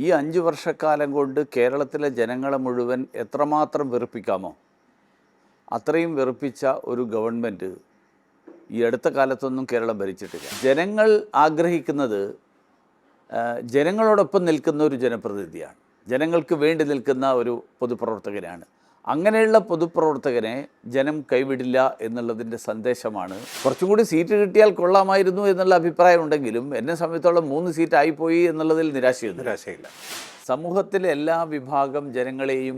ഈ 5 വർഷക്കാലം കൊണ്ട് കേരളത്തിലെ ജനങ്ങളെ മുഴുവൻ എത്രമാത്രം വെറുപ്പിക്കാമോ അത്രയും വെറുപ്പിച്ച ഒരു ഗവൺമെൻറ് ഈ അടുത്ത കാലത്തൊന്നും കേരളം ഭരിച്ചിട്ടില്ല. ജനങ്ങൾ ആഗ്രഹിക്കുന്നത് ജനങ്ങളോടൊപ്പം നിൽക്കുന്ന ഒരു ജനപ്രതിനിധിയാണ്, ജനങ്ങൾക്ക് വേണ്ടി നിൽക്കുന്ന ഒരു പൊതുപ്രവർത്തകനാണ്. അങ്ങനെയുള്ള പൊതുപ്രവർത്തകനെ ജനം കൈവിടില്ല എന്നുള്ളതിൻ്റെ സന്ദേശമാണ്. കുറച്ചും കൂടി സീറ്റ് കിട്ടിയാൽ കൊള്ളാമായിരുന്നു എന്നുള്ള അഭിപ്രായം ഉണ്ടെങ്കിലും എന്നെ സംബന്ധിച്ചോളം 3 സീറ്റ് ആയിപ്പോയി എന്നുള്ളതിൽ നിരാശയില്ല. സമൂഹത്തിലെ എല്ലാ വിഭാഗം ജനങ്ങളെയും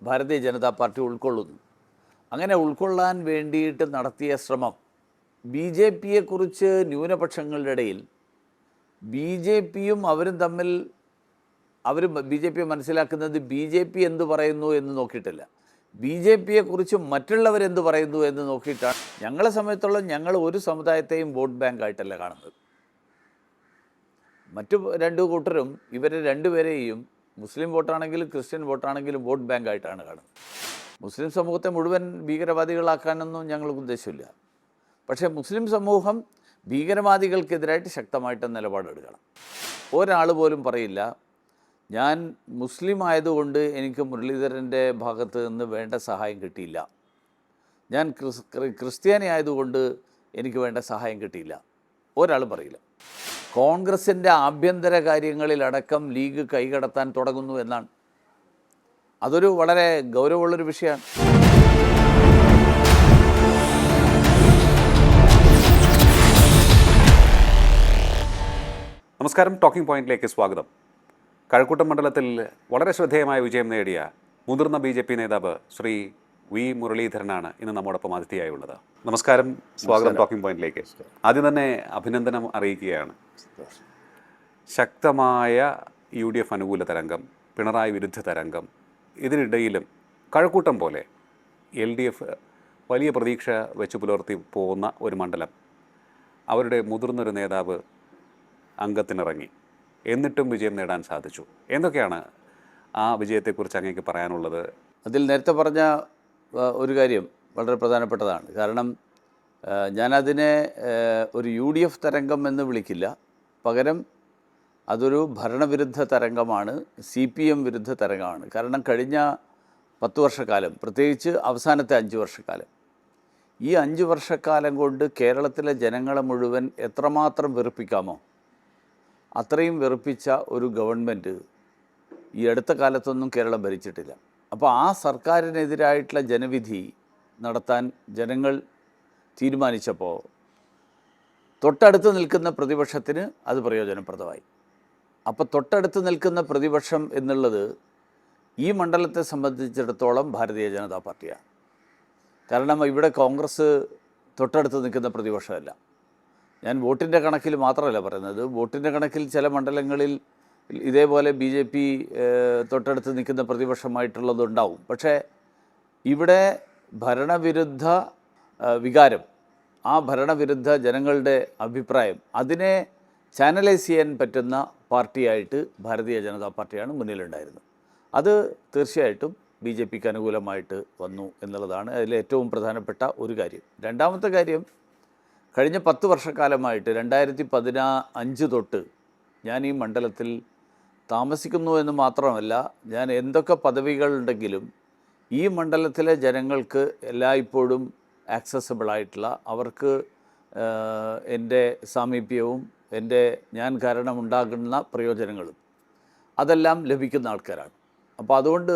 ഭാരതീയ ജനതാ പാർട്ടി ഉൾക്കൊള്ളുന്നു. അങ്ങനെ ഉൾക്കൊള്ളാൻ വേണ്ടിയിട്ട് നടത്തിയ ശ്രമം ബി ജെ പിയെക്കുറിച്ച് ന്യൂനപക്ഷങ്ങളുടെ ഇടയിൽ ബി ജെ പിയും അവരും തമ്മിൽ ബി ജെ പിയെ മനസ്സിലാക്കുന്നത് ബി ജെ പി എന്ത് പറയുന്നു എന്ന് നോക്കിയിട്ടില്ല, ബി ജെ പിയെക്കുറിച്ച് മറ്റുള്ളവരെന്ത് പറയുന്നു എന്ന് നോക്കിയിട്ടാണ്. ഞങ്ങളെ സംബന്ധിച്ചോളം ഞങ്ങൾ ഒരു സമുദായത്തെയും വോട്ട് ബാങ്കായിട്ടല്ല കാണുന്നത്. മറ്റു 2 കൂട്ടരും ഇവരെ രണ്ടുപേരെയും മുസ്ലിം വോട്ടാണെങ്കിലും ക്രിസ്ത്യൻ വോട്ടാണെങ്കിലും വോട്ട് ബാങ്കായിട്ടാണ് കാണുന്നത്. മുസ്ലിം സമൂഹത്തെ മുഴുവൻ ഭീകരവാദികളാക്കാനൊന്നും ഞങ്ങൾക്ക് ഉദ്ദേശമില്ല. പക്ഷേ മുസ്ലിം സമൂഹം ഭീകരവാദികൾക്കെതിരായിട്ട് ശക്തമായിട്ട് നിലപാടെടുക്കണം. ഒരാൾ പോലും പറയില്ല ഞാൻ മുസ്ലിം ആയതുകൊണ്ട് എനിക്ക് മുരളീധരൻ്റെ ഭാഗത്ത് നിന്ന് വേണ്ട സഹായം കിട്ടിയില്ല, ഞാൻ ക്രിസ്ത്യാനി ആയതുകൊണ്ട് എനിക്ക് വേണ്ട സഹായം കിട്ടിയില്ല, ഒരാൾ പറയില്ല. കോൺഗ്രസിൻ്റെ ആഭ്യന്തര കാര്യങ്ങളിലടക്കം ലീഗ് കൈകടത്താൻ തുടങ്ങുന്നു എന്നാണ്. അതൊരു വളരെ ഗൗരവമുള്ളൊരു വിഷയമാണ്. നമസ്കാരം, ടോക്കിംഗ് പോയിന്റിലേക്ക് സ്വാഗതം. കഴക്കൂട്ടം മണ്ഡലത്തിൽ വളരെ ശ്രദ്ധേയമായ വിജയം നേടിയ മുതിർന്ന BJP നേതാവ് ശ്രീ വി മുരളീധരനാണ് ഇന്ന് നമ്മോടൊപ്പം അതിഥിയായുള്ളത്. നമസ്കാരം, സ്വാഗതം ടോക്കിംഗ് പോയിന്റിലേക്ക്. ആദ്യം തന്നെ അഭിനന്ദനം അറിയിക്കുകയാണ്. ശക്തമായ UDF അനുകൂല തരംഗം, പിണറായി വിരുദ്ധ തരംഗം, ഇതിനിടയിലും കഴക്കൂട്ടം പോലെ LDF വലിയ പ്രതീക്ഷ വെച്ച് പുലർത്തി പോകുന്ന ഒരു മണ്ഡലം, അവരുടെ മുതിർന്നൊരു നേതാവ് അംഗത്തിനിറങ്ങി, എന്നിട്ടും വിജയം നേടാൻ സാധിച്ചു. എന്തൊക്കെയാണ് ആ വിജയത്തെക്കുറിച്ച് അങ്ങേക്ക് പറയാനുള്ളത്? അതിൽ നേരത്തെ പറഞ്ഞ ഒരു കാര്യം വളരെ പ്രധാനപ്പെട്ടതാണ്. കാരണം ഞാനതിനെ ഒരു UDF തരംഗം എന്ന് വിളിക്കില്ല, പകരം അതൊരു ഭരണവിരുദ്ധ തരംഗമാണ്, CPM വിരുദ്ധ തരംഗമാണ്. കാരണം കഴിഞ്ഞ 10 വർഷക്കാലം, പ്രത്യേകിച്ച് അവസാനത്തെ 5 വർഷക്കാലം, ഈ 5 വർഷക്കാലം കൊണ്ട് കേരളത്തിലെ ജനങ്ങളെ മുഴുവൻ എത്രമാത്രം വെറുപ്പിക്കാമോ അത്രയും വെറുപ്പിച്ച ഒരു ഗവൺമെൻറ് ഈ അടുത്ത കാലത്തൊന്നും കേരളം ഭരിച്ചിട്ടില്ല. അപ്പോൾ ആ സർക്കാരിനെതിരായിട്ടുള്ള ജനവിധി നടത്താൻ ജനങ്ങൾ തീരുമാനിച്ചപ്പോൾ തൊട്ടടുത്ത് നിൽക്കുന്ന പ്രതിപക്ഷത്തിന് അത് പ്രയോജനപ്രദമായി. അപ്പോൾ തൊട്ടടുത്ത് നിൽക്കുന്ന പ്രതിപക്ഷം എന്നുള്ളത് ഈ മണ്ഡലത്തെ സംബന്ധിച്ചിടത്തോളം ഭാരതീയ ജനതാ പാർട്ടിയാണ്. കാരണം ഇവിടെ കോൺഗ്രസ് തൊട്ടടുത്ത് നിൽക്കുന്ന പ്രതിപക്ഷമല്ല. ഞാൻ വോട്ടിൻ്റെ കണക്കിൽ മാത്രമല്ല പറയുന്നത്, വോട്ടിൻ്റെ കണക്കിൽ ചില മണ്ഡലങ്ങളിൽ ഇതേപോലെ BJP തൊട്ടടുത്ത് നിൽക്കുന്ന പ്രതിപക്ഷമായിട്ടുള്ളതുണ്ടാവും. പക്ഷേ ഇവിടെ ഭരണവിരുദ്ധ വികാരം, ആ ഭരണവിരുദ്ധ ജനങ്ങളുടെ അഭിപ്രായം, അതിനെ ചാനലൈസ് ചെയ്യാൻ പറ്റുന്ന പാർട്ടിയായിട്ട് ഭാരതീയ ജനതാ പാർട്ടിയാണ് മുന്നിലുണ്ടായിരുന്നത്. അത് തീർച്ചയായിട്ടും BJPക്ക് അനുകൂലമായിട്ട് വന്നു എന്നുള്ളതാണ് അതിൽ ഏറ്റവും പ്രധാനപ്പെട്ട ഒരു കാര്യം. രണ്ടാമത്തെ കാര്യം, കഴിഞ്ഞ 10 വർഷക്കാലമായിട്ട് 2015 തൊട്ട് ഞാൻ ഈ മണ്ഡലത്തിൽ താമസിക്കുന്നു എന്ന് മാത്രമല്ല, ഞാൻ എന്തൊക്കെ പദവികളുണ്ടെങ്കിലും ഈ മണ്ഡലത്തിലെ ജനങ്ങൾക്ക് എല്ലായ്പ്പോഴും ആക്സസിബിളായിട്ടുള്ള, അവർക്ക് എൻ്റെ സാമീപ്യവും ഞാൻ കാരണമുണ്ടാകുന്ന പ്രയോജനങ്ങളും അതെല്ലാം ലഭിക്കുന്ന ആൾക്കാരാണ്. അപ്പോൾ അതുകൊണ്ട്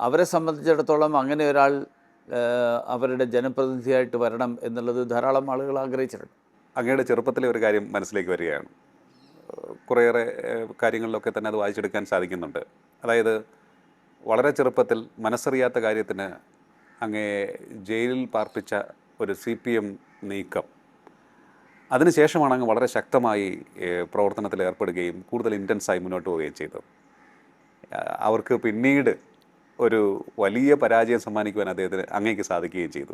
അവരെ സംബന്ധിച്ചിടത്തോളം അങ്ങനെ ഒരാൾ അവരുടെ ജനപ്രതിനിധിയായിട്ട് വരണം എന്നുള്ളത് ധാരാളം ആളുകൾ ആഗ്രഹിച്ചിട്ടുണ്ട്. അങ്ങയുടെ ചെറുപ്പത്തിലെ ഒരു കാര്യം മനസ്സിലേക്ക് വരികയാണ്. കുറേയേറെ കാര്യങ്ങളിലൊക്കെ തന്നെ അത് വായിച്ചെടുക്കാൻ സാധിക്കുന്നുണ്ട്. അതായത് വളരെ ചെറുപ്പത്തിൽ മനസ്സറിയാത്ത കാര്യത്തിന് അങ്ങേ ജയിലിൽ പാർപ്പിച്ച ഒരു CPM നീക്കം, അതിനുശേഷമാണ് അങ്ങ് വളരെ ശക്തമായി പ്രവർത്തനത്തിൽ ഏർപ്പെടുകയും കൂടുതൽ ഇൻറ്റൻസായി മുന്നോട്ട് പോവുകയും ചെയ്തത്. അവർക്ക് പിന്നീട് ഒരു വലിയ പരാജയം സമ്മാനിക്കുവാൻ അദ്ദേഹത്തിന് അങ്ങേക്ക് സാധിക്കുകയും ചെയ്തു.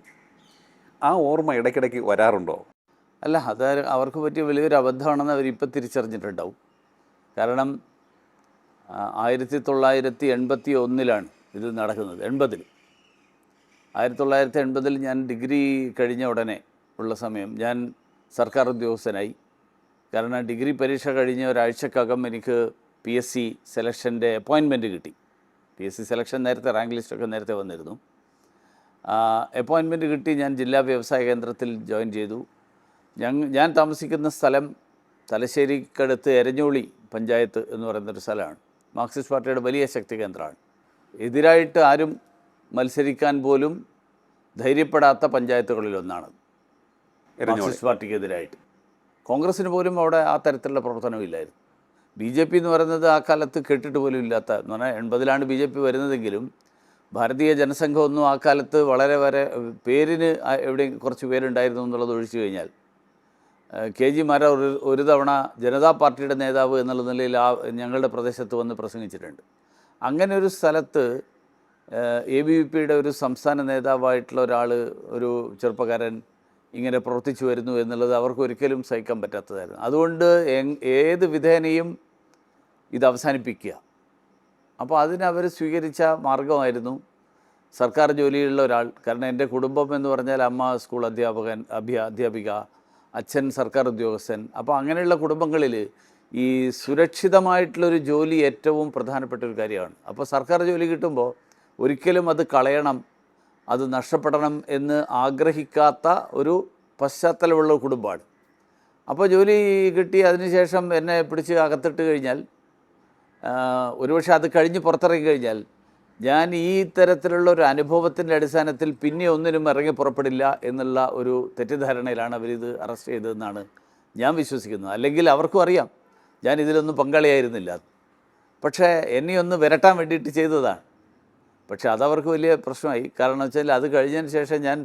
ആ ഓർമ്മ ഇടയ്ക്കിടയ്ക്ക് വരാറുണ്ടോ? അല്ല, അത് അവർക്ക് പറ്റിയ വലിയൊരു അബദ്ധമാണെന്ന് അവരിപ്പോൾ തിരിച്ചറിഞ്ഞിട്ടുണ്ടാവും. കാരണം 1981 ഇത് നടക്കുന്നത്. 1980 ഞാൻ ഡിഗ്രി കഴിഞ്ഞ ഉടനെ ഉള്ള സമയം ഞാൻ സർക്കാർ ഉദ്യോഗസ്ഥനായി. കാരണം ഡിഗ്രി പരീക്ഷ കഴിഞ്ഞ ഒരാഴ്ചക്കകം എനിക്ക് PSC സെലക്ഷൻ്റെ അപ്പോയിൻമെൻറ്റ് കിട്ടി. PSC സെലക്ഷൻ നേരത്തെ റാങ്ക് ലിസ്റ്റൊക്കെ നേരത്തെ വന്നിരുന്നു. അപ്പോയിൻമെൻറ്റ് കിട്ടി. ഞാൻ ജില്ലാ വ്യവസായ കേന്ദ്രത്തിൽ ജോയിൻ ചെയ്തു. ഞാൻ താമസിക്കുന്ന സ്ഥലം തലശ്ശേരിക്കടുത്ത് എരഞ്ഞോളി പഞ്ചായത്ത് എന്ന് പറയുന്നൊരു സ്ഥലമാണ്. മാർക്സിസ്റ്റ് പാർട്ടിയുടെ വലിയ ശക്തി കേന്ദ്രമാണ്. എതിരായിട്ട് ആരും മത്സരിക്കാൻ പോലും ധൈര്യപ്പെടാത്ത പഞ്ചായത്തുകളിലൊന്നാണ് മാർക്സിസ്റ്റ് പാർട്ടിക്ക് എതിരായിട്ട്. കോൺഗ്രസ്സിന് പോലും അവിടെ ആ തരത്തിലുള്ള പ്രവർത്തനമില്ലായിരുന്നു. BJP എന്ന് പറയുന്നത് ആ കാലത്ത് കേട്ടിട്ട് പോലും ഇല്ലാത്ത, എന്ന് പറഞ്ഞാൽ 80-ലാണ് BJP വരുന്നതെങ്കിലും ഭാരതീയ ജനസംഘമൊന്നും ആ കാലത്ത് വളരെ പേരിന് എവിടെയും കുറച്ച് പേരുണ്ടായിരുന്നു എന്നുള്ളത് ഒഴിച്ചു കഴിഞ്ഞാൽ KG മാരാർ ഒരു തവണ ജനതാ പാർട്ടിയുടെ നേതാവ് എന്നുള്ള നിലയിൽ ഞങ്ങളുടെ പ്രദേശത്ത് വന്ന് പ്രസംഗിച്ചിട്ടുണ്ട്. അങ്ങനെ ഒരു സ്ഥലത്ത് ABVPയുടെ ഒരു സംസ്ഥാന നേതാവായിട്ടുള്ള ഒരാൾ, ഒരു ചെറുപ്പക്കാരൻ ഇങ്ങനെ പ്രവർത്തിച്ചു വരുന്നു എന്നുള്ളത് അവർക്ക് ഒരിക്കലും സഹിക്കാൻ പറ്റാത്തതായിരുന്നു. അതുകൊണ്ട് ഏത് വിധേനയും ഇത് അവസാനിപ്പിക്കുക. അപ്പോൾ അതിനവർ സ്വീകരിച്ച മാർഗമായിരുന്നു സർക്കാർ ജോലിയുള്ള ഒരാൾ. കാരണം എൻ്റെ കുടുംബം എന്ന് പറഞ്ഞാൽ അമ്മ സ്കൂൾ അധ്യാപിക, അച്ഛൻ സർക്കാർ ഉദ്യോഗസ്ഥൻ. അപ്പോൾ അങ്ങനെയുള്ള കുടുംബങ്ങളിൽ ഈ സുരക്ഷിതമായിട്ടുള്ളൊരു ജോലി ഏറ്റവും പ്രധാനപ്പെട്ട ഒരു കാര്യമാണ്. അപ്പോൾ സർക്കാർ ജോലി കിട്ടുമ്പോൾ ഒരിക്കലും അത് കളയണം, അത് നഷ്ടപ്പെടണം എന്ന് ആഗ്രഹിക്കാത്ത ഒരു പശ്ചാത്തലമുള്ള കുടുംബമാണ്. അപ്പോൾ ജോലി കിട്ടി, അതിനുശേഷം എന്നെ പിടിച്ച് അകത്തിട്ട് കഴിഞ്ഞാൽ, ഒരുപക്ഷെ അത് കഴിഞ്ഞ് പുറത്തിറങ്ങി കഴിഞ്ഞാൽ ഞാൻ ഈ തരത്തിലുള്ള ഒരു അനുഭവത്തിൻ്റെ അടിസ്ഥാനത്തിൽ പിന്നെ ഒന്നിനും ഇറങ്ങി പുറപ്പെടില്ല എന്നുള്ള ഒരു തെറ്റിദ്ധാരണയിലാണ് അവരിത് അറസ്റ്റ് ചെയ്തതെന്നാണ് ഞാൻ വിശ്വസിക്കുന്നത്. അല്ലെങ്കിൽ അവർക്കും അറിയാം ഞാൻ ഇതിലൊന്നും പങ്കാളിയായിരുന്നില്ല. പക്ഷേ എന്നെ ഒന്ന് വിരട്ടാൻ വേണ്ടിയിട്ട് ചെയ്തതാണ്. പക്ഷേ അതവർക്ക് വലിയ പ്രശ്നമായി. കാരണം വെച്ചാൽ അത് കഴിഞ്ഞതിന് ശേഷം ഞാൻ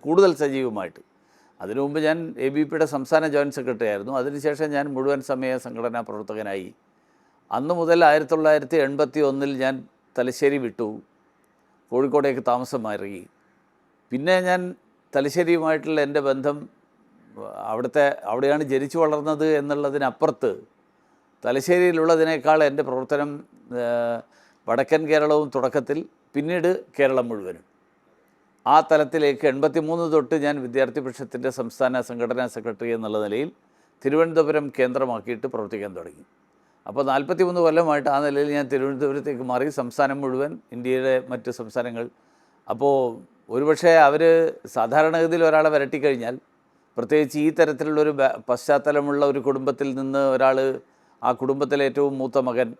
കൂടുതൽ സജീവമായിട്ട്, അതിനു മുമ്പ് ഞാൻ ABVPയുടെ സംസ്ഥാന ജോയിൻറ്റ് സെക്രട്ടറി ആയിരുന്നു. അതിനുശേഷം ഞാൻ മുഴുവൻ സമയ സംഘടനാ പ്രവർത്തകനായി. അന്ന് മുതൽ 1981 ഞാൻ തലശ്ശേരി വിട്ടു, കോഴിക്കോടേക്ക് താമസം മാറി. പിന്നെ ഞാൻ തലശ്ശേരിയുമായിട്ടുള്ള എൻ്റെ ബന്ധം അവിടെയാണ് ജനിച്ചു വളർന്നത് എന്നുള്ളതിനപ്പുറത്ത് തലശ്ശേരിയിലുള്ളതിനേക്കാൾ എൻ്റെ പ്രവർത്തനം വടക്കൻ കേരളവും തുടക്കത്തിൽ, പിന്നീട് കേരളം മുഴുവനും. ആ തലത്തിലേക്ക് 83 തൊട്ട് ഞാൻ വിദ്യാർത്ഥി പരിഷത്തിൻ്റെ സംസ്ഥാന സംഘടനാ സെക്രട്ടറി എന്നുള്ള നിലയിൽ തിരുവനന്തപുരം കേന്ദ്രമാക്കിയിട്ട് പ്രവർത്തിക്കാൻ തുടങ്ങി. അപ്പോൾ 43 കൊല്ലമായിട്ട് ആ നിലയിൽ ഞാൻ തിരുവനന്തപുരത്തേക്ക് മാറി. സംസ്ഥാനം മുഴുവൻ, ഇന്ത്യയിലെ മറ്റ് സംസ്ഥാനങ്ങൾ. അപ്പോൾ ഒരുപക്ഷെ അവർ സാധാരണഗതിയിൽ ഒരാളെ വരട്ടിക്കഴിഞ്ഞാൽ, പ്രത്യേകിച്ച് ഈ തരത്തിലുള്ളൊരു പശ്ചാത്തലമുള്ള ഒരു കുടുംബത്തിൽ നിന്ന് ഒരാൾ, ആ കുടുംബത്തിലെ ഏറ്റവും മൂത്ത മകൻ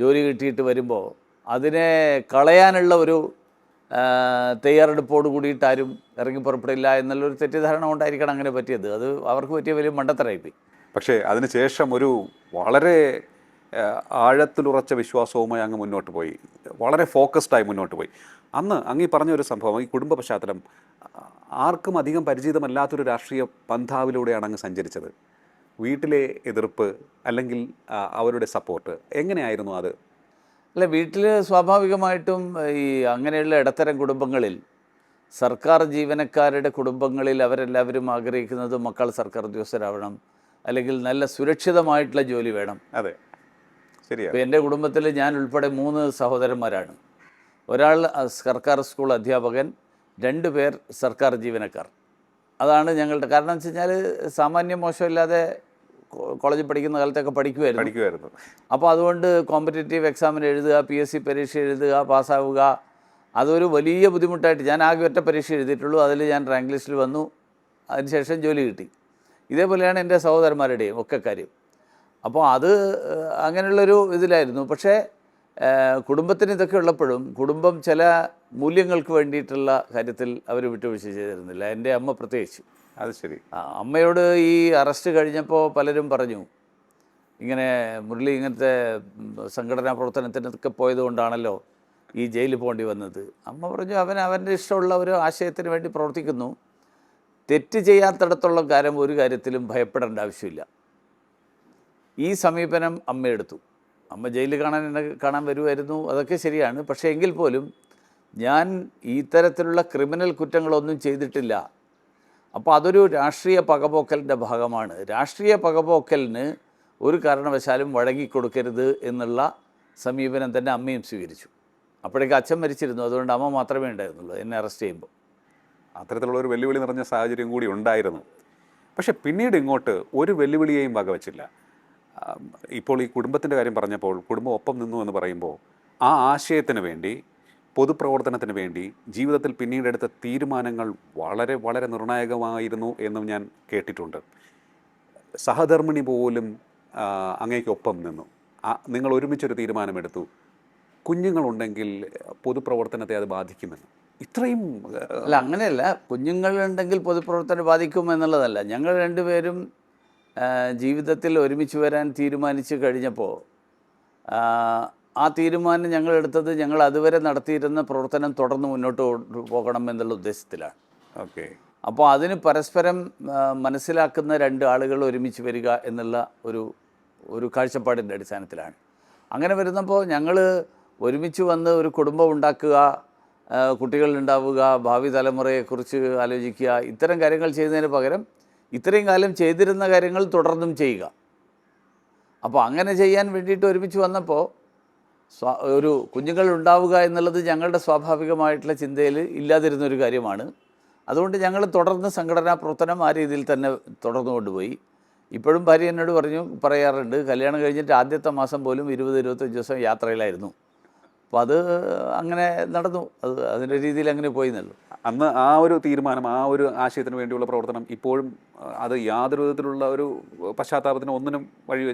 ജോലി കിട്ടിയിട്ട് വരുമ്പോൾ അതിനെ കളയാനുള്ള ഒരു തയ്യാറെടുപ്പോട് കൂടിയിട്ട് ആരും ഇറങ്ങി പുറപ്പെടില്ല എന്നുള്ളൊരു തെറ്റിദ്ധാരണ കൊണ്ടായിരിക്കണം അങ്ങനെ പറ്റിയത്. അത് അവർക്ക് പറ്റിയ വലിയ മണ്ടത്തരായിപ്പോയി. പക്ഷേ അതിനുശേഷം ഒരു വളരെ ആഴത്തിലുറച്ച വിശ്വാസവുമായി അങ്ങ് മുന്നോട്ട് പോയി, വളരെ ഫോക്കസ്ഡായി മുന്നോട്ട് പോയി. അന്ന് അങ്ങ് ഈ പറഞ്ഞൊരു സംഭവം, ഈ കുടുംബ പശ്ചാത്തലം ആർക്കും അധികം പരിചിതമല്ലാത്തൊരു രാഷ്ട്രീയ പന്ഥാവിലൂടെയാണ് അങ്ങ് സഞ്ചരിച്ചത്. വീട്ടിലെ എതിർപ്പ് അല്ലെങ്കിൽ അവരുടെ സപ്പോർട്ട് എങ്ങനെയായിരുന്നു അത്? അല്ല, വീട്ടിൽ സ്വാഭാവികമായിട്ടും ഈ അങ്ങനെയുള്ള ഇടത്തരം കുടുംബങ്ങളിൽ, സർക്കാർ ജീവനക്കാരുടെ കുടുംബങ്ങളിൽ അവരെല്ലാവരും ആഗ്രഹിക്കുന്നത് മക്കൾ സർക്കാർ ഉദ്യോഗസ്ഥരാവണം, അല്ലെങ്കിൽ നല്ല സുരക്ഷിതമായിട്ടുള്ള ജോലി വേണം. അതെ, ശരിയാണ്. ഇപ്പോൾ എൻ്റെ കുടുംബത്തിൽ ഞാൻ ഉൾപ്പെടെ 3 സഹോദരന്മാരാണ്. ഒരാൾ സർക്കാർ സ്കൂൾ അധ്യാപകൻ, 2 പേർ സർക്കാർ ജീവനക്കാർ. അതാണ് ഞങ്ങളുടെ കാരണം. വെച്ച് കഴിഞ്ഞാൽ സാമാന്യം മോശമില്ലാതെ കോളേജിൽ പഠിക്കുന്ന കാലത്തൊക്കെ പഠിക്കുമായിരുന്നു. അപ്പോൾ അതുകൊണ്ട് കോമ്പറ്റേറ്റീവ് എക്സാമിന് എഴുതുക, PSC പരീക്ഷ എഴുതുക, പാസ്സാവുക, അതൊരു വലിയ ബുദ്ധിമുട്ടായിട്ട്, ഞാൻ ആകെ ഒറ്റ പരീക്ഷ എഴുതിയിട്ടുള്ളൂ, അതിൽ ഞാൻ റാങ്ക് ലിസ്റ്റിൽ വന്നു. അതിനുശേഷം ജോലി കിട്ടി. ഇതേപോലെയാണ് എൻ്റെ സഹോദരന്മാരുടെയും ഒക്കെ കാര്യം. അപ്പോൾ അത് അങ്ങനെയുള്ളൊരു ഇതിലായിരുന്നു. പക്ഷേ കുടുംബത്തിന് ഇതൊക്കെ ഉള്ളപ്പോഴും കുടുംബം ചില മൂല്യങ്ങൾക്ക് വേണ്ടിയിട്ടുള്ള കാര്യത്തിൽ അവർ വിട്ടുവീഴ്ച ചെയ്തിരുന്നില്ല. എൻ്റെ അമ്മ പ്രത്യേകിച്ച്. അത് ശരി. അമ്മയോട് ഈ അറസ്റ്റ് കഴിഞ്ഞപ്പോൾ പലരും പറഞ്ഞു, ഇങ്ങനെ മുരളി ഇങ്ങനത്തെ സംഘടനാ പ്രവർത്തനത്തിനൊക്കെ പോയതുകൊണ്ടാണല്ലോ ഈ ജയിലിൽ പോകേണ്ടി വന്നത്. അമ്മ പറഞ്ഞു, അവൻ്റെ ഇഷ്ടമുള്ള ഒരു ആശയത്തിന് വേണ്ടി പ്രവർത്തിക്കുന്നു, തെറ്റ് ചെയ്യാത്തിടത്തോളം കാലം ഒരു കാര്യത്തിലും ഭയപ്പെടേണ്ട ആവശ്യമില്ല. ഈ സമീപനം അമ്മയെടുത്തു. അമ്മ ജയിലിൽ എന്നെ കാണാൻ വരുമായിരുന്നു, അതൊക്കെ ശരിയാണ്. പക്ഷേ എങ്കിൽ പോലും ഞാൻ ഈ തരത്തിലുള്ള ക്രിമിനൽ കുറ്റങ്ങളൊന്നും ചെയ്തിട്ടില്ല. അപ്പോൾ അതൊരു രാഷ്ട്രീയ പകപോക്കലിൻ്റെ ഭാഗമാണ്. രാഷ്ട്രീയ പകപോക്കലിന് ഒരു കാരണവശാലും വഴങ്ങിക്കൊടുക്കരുത് എന്നുള്ള സമീപനം തന്നെ അമ്മയും സ്വീകരിച്ചു. അപ്പോഴേക്ക് അച്ഛൻ മരിച്ചിരുന്നു, അതുകൊണ്ട് അമ്മ മാത്രമേ ഉണ്ടായിരുന്നുള്ളൂ എന്നെ അറസ്റ്റ് ചെയ്യുമ്പോൾ. അത്തരത്തിലുള്ള ഒരു വെല്ലുവിളി നിറഞ്ഞ സാഹചര്യം കൂടി ഉണ്ടായിരുന്നു. പക്ഷേ പിന്നീട് ഇങ്ങോട്ട് ഒരു വെല്ലുവിളിയെയും വകവച്ചില്ല. ഇപ്പോൾ ഈ കുടുംബത്തിൻ്റെ കാര്യം പറഞ്ഞപ്പോൾ കുടുംബം ഒപ്പം നിന്നു എന്ന് പറയുമ്പോൾ ആ ആശയത്തിന് വേണ്ടി, പൊതുപ്രവർത്തനത്തിന് വേണ്ടി ജീവിതത്തിൽ പിന്നീട് എടുത്ത തീരുമാനങ്ങൾ വളരെ വളരെ നിർണായകമായിരുന്നു എന്നും ഞാൻ കേട്ടിട്ടുണ്ട്. സഹധർമ്മിണി പോലും അങ്ങേക്കൊപ്പം നിന്നു. നിങ്ങൾ ഒരുമിച്ചൊരു തീരുമാനമെടുത്തു, കുഞ്ഞുങ്ങളുണ്ടെങ്കിൽ പൊതുപ്രവർത്തനത്തെ അത് ബാധിക്കുമെന്ന്. ഇത്രയും അല്ല, അങ്ങനെയല്ല. കുഞ്ഞുങ്ങളുണ്ടെങ്കിൽ പൊതുപ്രവർത്തനം ബാധിക്കും എന്നുള്ളതല്ല. ഞങ്ങൾ രണ്ടുപേരും ജീവിതത്തിൽ ഒരുമിച്ച് വരാൻ തീരുമാനിച്ചു കഴിഞ്ഞപ്പോൾ ആ തീരുമാനം ഞങ്ങളെടുത്തത് ഞങ്ങൾ അതുവരെ നടത്തിയിരുന്ന പ്രവർത്തനം തുടർന്ന് മുന്നോട്ട് പോകണം എന്നുള്ള ഉദ്ദേശത്തിലാണ്. ഓക്കെ. അപ്പോൾ അതിന് പരസ്പരം മനസ്സിലാക്കുന്ന രണ്ട് ആളുകൾ ഒരുമിച്ച് വരിക എന്നുള്ള ഒരു കാഴ്ചപ്പാടിൻ്റെ അടിസ്ഥാനത്തിലാണ്. അങ്ങനെ വരുന്നപ്പോൾ ഞങ്ങൾ ഒരുമിച്ച് വന്ന് ഒരു കുടുംബം ഉണ്ടാക്കുക, കുട്ടികളുണ്ടാവുക, ഭാവി തലമുറയെക്കുറിച്ച് ആലോചിക്കുക, ഇത്തരം കാര്യങ്ങൾ ചെയ്യുന്നതിന് പകരം ഇത്രയും കാലം ചെയ്തിരുന്ന കാര്യങ്ങൾ തുടർന്നും ചെയ്യുക. അപ്പോൾ അങ്ങനെ ചെയ്യാൻ വേണ്ടിയിട്ട് ഒരുമിച്ച് വന്നപ്പോൾ ഒരു കുഞ്ഞുങ്ങൾ ഉണ്ടാവുക എന്നുള്ളത് ഞങ്ങളുടെ സ്വാഭാവികമായിട്ടുള്ള ചിന്തയിൽ ഇല്ലാതിരുന്നൊരു കാര്യമാണ്. അതുകൊണ്ട് ഞങ്ങൾ തുടർന്ന് സംഘടനാ പ്രവർത്തനം ആ രീതിയിൽ തന്നെ തുടർന്നു കൊണ്ടുപോയി. ഇപ്പോഴും ഭാര്യ എന്നോട് പറയാറുണ്ട്, കല്യാണം കഴിഞ്ഞിട്ട് ആദ്യത്തെ മാസം പോലും 20-25 ദിവസം യാത്രയിലായിരുന്നു. അപ്പോൾ അത് അങ്ങനെ നടന്നു, അതിൻ്റെ രീതിയിൽ അങ്ങനെ പോയി എന്നുള്ളൂ. അന്ന് ആ ഒരു തീരുമാനം, ആ ഒരു ആശയത്തിന് വേണ്ടിയുള്ള പ്രവർത്തനം ഇപ്പോഴും അത് യാതൊരു വിധത്തിലുള്ള ഒരു പശ്ചാത്താപത്തിന് ഒന്നിനും വഴി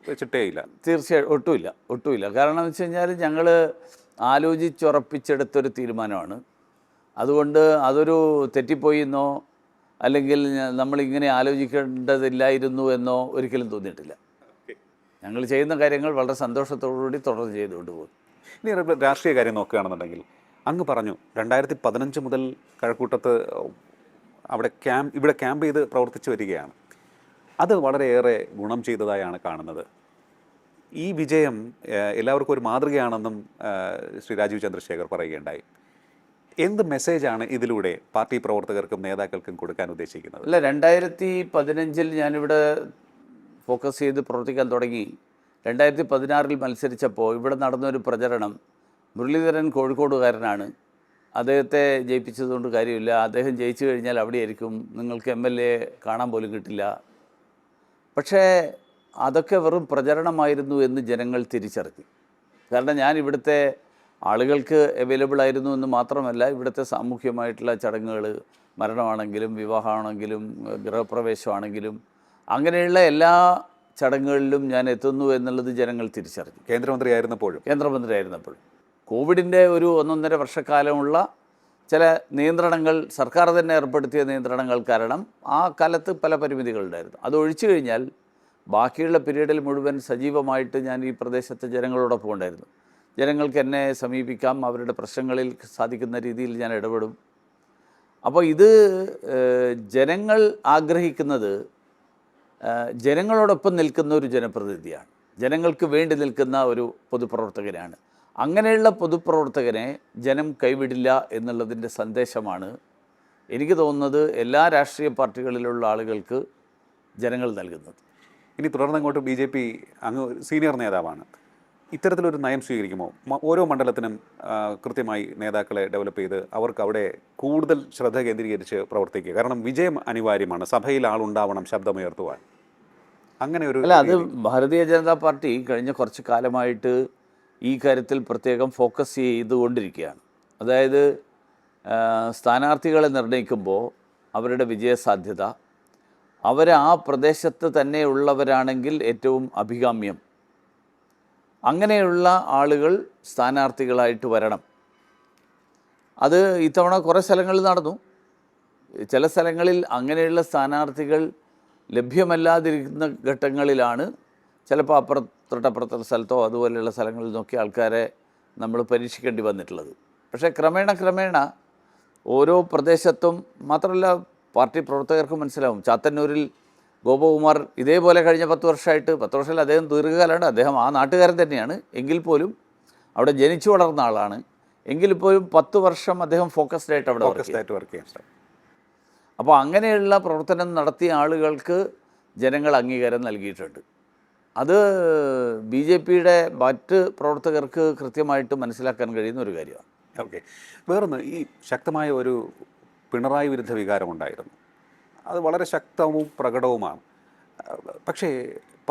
വെച്ചിട്ടേ ഇല്ല. തീർച്ചയായും ഒട്ടുമില്ല. കാരണം എന്ന് വെച്ച് കഴിഞ്ഞാൽ ഞങ്ങൾ ആലോചിച്ചുറപ്പിച്ചെടുത്തൊരു തീരുമാനമാണ്. അതുകൊണ്ട് അതൊരു തെറ്റിപ്പോയി എന്നോ അല്ലെങ്കിൽ നമ്മളിങ്ങനെ ആലോചിക്കേണ്ടതില്ലായിരുന്നു എന്നോ ഒരിക്കലും തോന്നിയിട്ടില്ല. ഞങ്ങൾ ചെയ്യുന്ന കാര്യങ്ങൾ വളരെ സന്തോഷത്തോടുകൂടി തുടർന്ന് ചെയ്തുകൊണ്ട് പോകും. ഇനി രാഷ്ട്രീയ കാര്യം നോക്കുകയാണെന്നുണ്ടെങ്കിൽ, അങ്ങ് പറഞ്ഞു 2015 മുതൽ കഴക്കൂട്ടത്ത് ഇവിടെ ക്യാമ്പ് ചെയ്ത് പ്രവർത്തിച്ചു വരികയാണ്. അത് വളരെയേറെ ഗുണം ചെയ്തതായാണ് കാണുന്നത്. ഈ വിജയം എല്ലാവർക്കും ഒരു മാതൃകയാണെന്നും ശ്രീ രാജീവ് ചന്ദ്രശേഖർ പറയുകയുണ്ടായി. എന്ത് മെസ്സേജാണ് ഇതിലൂടെ പാർട്ടി പ്രവർത്തകർക്കും നേതാക്കൾക്കും കൊടുക്കാൻ ഉദ്ദേശിക്കുന്നത്? അല്ല, 2015 ഞാനിവിടെ ഫോക്കസ് ചെയ്ത് പ്രവർത്തിക്കാൻ തുടങ്ങി. 2016 മത്സരിച്ചപ്പോൾ ഇവിടെ നടന്നൊരു പ്രചരണം, മുരളീധരൻ കോഴിക്കോടുകാരനാണ്, അദ്ദേഹത്തെ ജയിപ്പിച്ചതുകൊണ്ട് കാര്യമില്ല, അദ്ദേഹം ജയിച്ചു കഴിഞ്ഞാൽ അവിടെയായിരിക്കും, നിങ്ങൾക്ക് MLA കാണാൻ പോലും കിട്ടില്ല. പക്ഷേ അതൊക്കെ വെറും പ്രചരണമായിരുന്നു എന്ന് ജനങ്ങൾ തിരിച്ചറിഞ്ഞു. കാരണം ഞാൻ ഇവിടുത്തെ ആളുകൾക്ക് അവൈലബിൾ ആയിരുന്നു എന്ന് മാത്രമല്ല, ഇവിടുത്തെ സാമൂഹ്യമായിട്ടുള്ള ചടങ്ങുകൾ, മരണമാണെങ്കിലും വിവാഹമാണെങ്കിലും ഗൃഹപ്രവേശമാണെങ്കിലും അങ്ങനെയുള്ള എല്ലാ ചടങ്ങുകളിലും ഞാൻ എത്തുന്നു എന്നുള്ളത് ജനങ്ങൾ തിരിച്ചറിഞ്ഞു. കേന്ദ്രമന്ത്രിയായിരുന്നപ്പോഴും കോവിഡിൻ്റെ ഒരു 1.5 വർഷക്കാലമുള്ള ചില നിയന്ത്രണങ്ങൾ, സർക്കാർ തന്നെ ഏർപ്പെടുത്തിയ നിയന്ത്രണങ്ങൾ കാരണം ആ കാലത്ത് പല പരിമിതികളുണ്ടായിരുന്നു. അത് ഒഴിച്ചു കഴിഞ്ഞാൽ ബാക്കിയുള്ള പീരീഡിൽ മുഴുവൻ സജീവമായിട്ട് ഞാൻ ഈ പ്രദേശത്തെ ജനങ്ങളോടൊപ്പം ഉണ്ടായിരുന്നു. ജനങ്ങൾക്ക് എന്നെ സമീപിക്കാം, അവരുടെ പ്രശ്നങ്ങളിൽ സാധിക്കുന്ന രീതിയിൽ ഞാൻ ഇടപെടും. അപ്പോൾ ഇത് ജനങ്ങൾ ആഗ്രഹിക്കുന്നത് ജനങ്ങളോടൊപ്പം നിൽക്കുന്ന ഒരു ജനപ്രതിനിധിയാണ്, ജനങ്ങൾക്ക് വേണ്ടി നിൽക്കുന്ന ഒരു പൊതുപ്രവർത്തകനാണ്. അങ്ങനെയുള്ള പൊതുപ്രവർത്തകനെ ജനം കൈവിടില്ല എന്നുള്ളതിൻ്റെ സന്ദേശമാണ് എനിക്ക് തോന്നുന്നത് എല്ലാ രാഷ്ട്രീയ പാർട്ടികളിലുള്ള ആളുകൾക്ക് ജനങ്ങൾ നൽകുന്നത്. ഇനി തുടർന്നങ്ങോട്ട് BJP അങ്ങ് സീനിയർ നേതാവാണ്, ഇത്തരത്തിലൊരു നയം സ്വീകരിക്കുമോ? ഓരോ മണ്ഡലത്തിനും കൃത്യമായി നേതാക്കളെ ഡെവലപ്പ് ചെയ്ത് അവർക്ക് അവിടെ കൂടുതൽ ശ്രദ്ധ കേന്ദ്രീകരിച്ച് പ്രവർത്തിക്കുക. കാരണം വിജയം അനിവാര്യമാണ്, സഭയിൽ ആളുണ്ടാവണം ശബ്ദമുയർത്തുവാൻ. അങ്ങനെ ഒരു അല്ല, അത് ഭാരതീയ ജനതാ പാർട്ടി കഴിഞ്ഞ കുറച്ച് കാലമായിട്ട് ഈ കാര്യത്തിൽ പ്രത്യേകം ഫോക്കസ് ചെയ്തുകൊണ്ടിരിക്കുകയാണ്. അതായത് സ്ഥാനാർത്ഥികളെ നിർണ്ണയിക്കുമ്പോൾ അവരുടെ വിജയസാധ്യത, അവർ ആ പ്രദേശത്ത് തന്നെ ഉള്ളവരാണെങ്കിൽ ഏറ്റവും അഭികാമ്യം, അങ്ങനെയുള്ള ആളുകൾ സ്ഥാനാർത്ഥികളായിട്ട് വരണം. അത് ഇത്തവണ കുറേ സ്ഥലങ്ങളിൽ നടന്നു. ചില സ്ഥലങ്ങളിൽ അങ്ങനെയുള്ള സ്ഥാനാർത്ഥികൾ ലഭ്യമല്ലാതിരിക്കുന്ന ഘട്ടങ്ങളിലാണ് ചിലപ്പോൾ തൊട്ടപ്പുറത്തെ സ്ഥലത്തോ അതുപോലെയുള്ള സ്ഥലങ്ങളിൽ നോക്കി ആൾക്കാരെ നമ്മൾ പരീക്ഷിക്കേണ്ടി വന്നിട്ടുള്ളത്. പക്ഷേ ക്രമേണ ഓരോ പ്രദേശത്തും, മാത്രമല്ല പാർട്ടി പ്രവർത്തകർക്ക് മനസ്സിലാവും, ചാത്തന്നൂരിൽ ഗോപകുമാർ ഇതേപോലെ കഴിഞ്ഞ 10 വർഷമല്ല, അദ്ദേഹം ദീർഘകാലമാണ്, അദ്ദേഹം ആ നാട്ടുകാരൻ തന്നെയാണ്, എങ്കിൽ പോലും അവിടെ ജനിച്ചു വളർന്ന ആളാണ്, എങ്കിൽ പോലും 10 വർഷം അദ്ദേഹം ഫോക്കസ്ഡ് ആയിട്ട് അവിടെ വർക്ക് ചെയ്യാം. അപ്പോൾ അങ്ങനെയുള്ള പ്രവർത്തനം നടത്തിയ ആളുകൾക്ക് ജനങ്ങൾ അംഗീകാരം നൽകിയിട്ടുണ്ട്. അത് BJPയുടെ മറ്റ് പ്രവർത്തകർക്ക് കൃത്യമായിട്ട് മനസ്സിലാക്കാൻ കഴിയുന്ന ഒരു കാര്യമാണ്. ഓക്കെ. വേറൊന്ന്, ഈ ശക്തമായ ഒരു പിണറായി വിരുദ്ധ വികാരമുണ്ടായിരുന്നു. അത് വളരെ ശക്തവും പ്രകടവുമാണ്. പക്ഷേ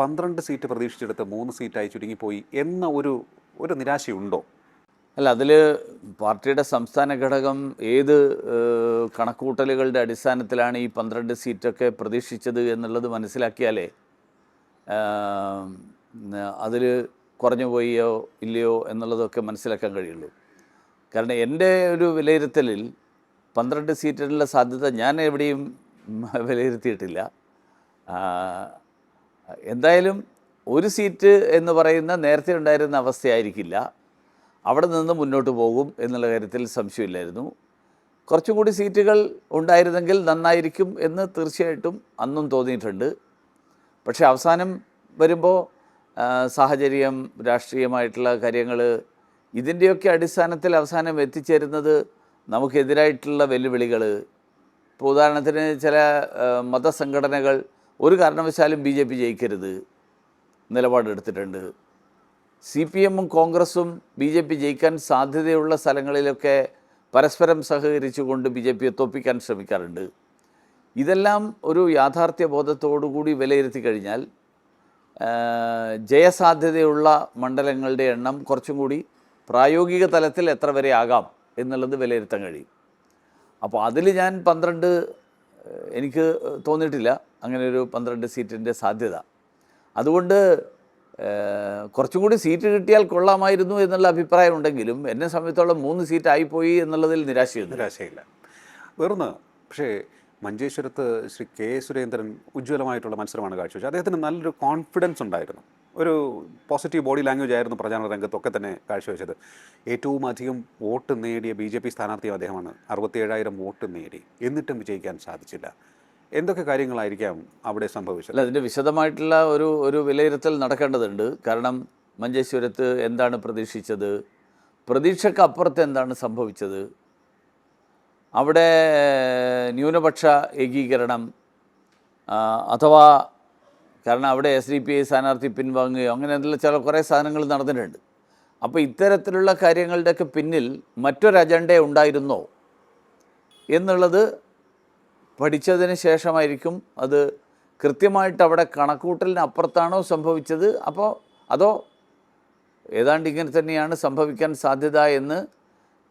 12 സീറ്റ് പ്രതീക്ഷിച്ചെടുത്ത് 3 സീറ്റായി ചുരുങ്ങിപ്പോയി എന്ന ഒരു നിരാശയുണ്ടോ? അല്ല, അതിൽ പാർട്ടിയുടെ സംസ്ഥാന ഘടകം ഏത് കണക്കുകൂട്ടലുകളുടെ അടിസ്ഥാനത്തിലാണ് ഈ 12 സീറ്റൊക്കെ പ്രതീക്ഷിച്ചത് എന്നുള്ളത് മനസ്സിലാക്കിയാലേ അതിൽ കുറഞ്ഞു പോയോ ഇല്ലയോ എന്നുള്ളതൊക്കെ മനസ്സിലാക്കാൻ കഴിയുള്ളൂ. കാരണം എൻ്റെ ഒരു വിലയിരുത്തലിൽ 12 സീറ്റിനുള്ള സാധ്യത ഞാൻ എവിടെയും വിലയിരുത്തിയിട്ടില്ല. എന്തായാലും ഒരു സീറ്റ് എന്ന് പറയുന്ന നേരത്തെ ഉണ്ടായിരുന്ന അവസ്ഥയായിരിക്കില്ല. അവിടെ നിന്ന് മുന്നോട്ട് പോകും എന്നുള്ള കാര്യത്തിൽ സംശയമില്ലായിരുന്നു. കുറച്ചും കൂടി സീറ്റുകൾ ഉണ്ടായിരുന്നെങ്കിൽ നന്നായിരിക്കും എന്ന് തീർച്ചയായിട്ടും അന്നും തോന്നിയിട്ടുണ്ട്. പക്ഷേ അവസാനം വരുമ്പോൾ സാഹചര്യം, രാഷ്ട്രീയമായിട്ടുള്ള കാര്യങ്ങൾ, ഇതിൻ്റെയൊക്കെ അടിസ്ഥാനത്തിൽ അവസാനം എത്തിച്ചേരുന്നത് നമുക്കെതിരായിട്ടുള്ള വെല്ലുവിളികൾ. ഇപ്പോൾ ഉദാഹരണത്തിന് ചില മതസംഘടനകൾ ഒരു കാരണവശാലും BJP ജയിക്കരുത് നിലപാടെടുത്തിട്ടുണ്ട്. CPM-ഉം കോൺഗ്രസും BJP ജയിക്കാൻ സാധ്യതയുള്ള സ്ഥലങ്ങളിലൊക്കെ പരസ്പരം സഹകരിച്ചുകൊണ്ട് BJPയെ തോൽപ്പിക്കാൻ ശ്രമിക്കാറുണ്ട്. ഇതെല്ലാം ഒരു യാഥാർത്ഥ്യ ബോധത്തോടുകൂടി വിലയിരുത്തി കഴിഞ്ഞാൽ ജയസാധ്യതയുള്ള മണ്ഡലങ്ങളുടെ എണ്ണം കുറച്ചും കൂടി പ്രായോഗിക തലത്തിൽ എത്ര വരെ ആകാം എന്നുള്ളത് വിലയിരുത്താൻ കഴിയും. അപ്പോൾ അതിൽ ഞാൻ 12 എനിക്ക് തോന്നിയിട്ടില്ല അങ്ങനെ ഒരു 12 സീറ്റിൻ്റെ സാധ്യത. അതുകൊണ്ട് കുറച്ചും കൂടി സീറ്റ് കിട്ടിയാൽ കൊള്ളാമായിരുന്നു എന്നുള്ള അഭിപ്രായം ഉണ്ടെങ്കിലും എന്നെ സംബന്ധിച്ചോളം 3 സീറ്റായിപ്പോയി എന്നുള്ളതിൽ നിരാശയില്ല. വേറൊന്ന്, പക്ഷേ മഞ്ചേശ്വരത്ത് ശ്രീ കെ സുരേന്ദ്രൻ ഉജ്ജ്വലമായിട്ടുള്ള മത്സരമാണ് കാഴ്ചവെച്ചത്. അദ്ദേഹത്തിന് നല്ലൊരു കോൺഫിഡൻസ് ഉണ്ടായിരുന്നു, ഒരു പോസിറ്റീവ് ബോഡി ലാംഗ്വേജ് ആയിരുന്നു പ്രചാരണ രംഗത്തൊക്കെ തന്നെ കാഴ്ചവെച്ചത്. ഏറ്റവും അധികം വോട്ട് നേടിയ BJP സ്ഥാനാർത്ഥിയും അദ്ദേഹമാണ്. 67,000 വോട്ട് നേടി, എന്നിട്ടും വിജയിക്കാൻ സാധിച്ചില്ല. എന്തൊക്കെ കാര്യങ്ങളായിരിക്കാം അവിടെ സംഭവിച്ചത്? അല്ല, അതിൻ്റെ വിശദമായിട്ടുള്ള ഒരു വിലയിരുത്തൽ നടക്കേണ്ടതുണ്ട്. കാരണം മഞ്ചേശ്വരത്ത് എന്താണ് പ്രതീക്ഷിച്ചത്, പ്രതീക്ഷക്കപ്പുറത്ത് എന്താണ് സംഭവിച്ചത്, അവിടെ ന്യൂനപക്ഷ ഏകീകരണം അഥവാ കാരണം അവിടെ SDPI സ്ഥാനാർത്ഥി പിൻവാങ്ങുകയോ അങ്ങനെയുള്ള കുറേ സാധനങ്ങൾ നടന്നിട്ടുണ്ട്. അപ്പോൾ ഇത്തരത്തിലുള്ള കാര്യങ്ങളുടെയൊക്കെ പിന്നിൽ മറ്റൊരു അജണ്ട ഉണ്ടായിരുന്നോ എന്നുള്ളത് പഠിച്ചതിന് ശേഷമായിരിക്കും അത് കൃത്യമായിട്ട് അവിടെ കണക്കൂട്ടലിന് അപ്പുറത്താണോ സംഭവിച്ചത്, അപ്പോൾ അതോ ഏതാണ്ട് ഇങ്ങനെ തന്നെയാണ് സംഭവിക്കാൻ സാധ്യത എന്ന്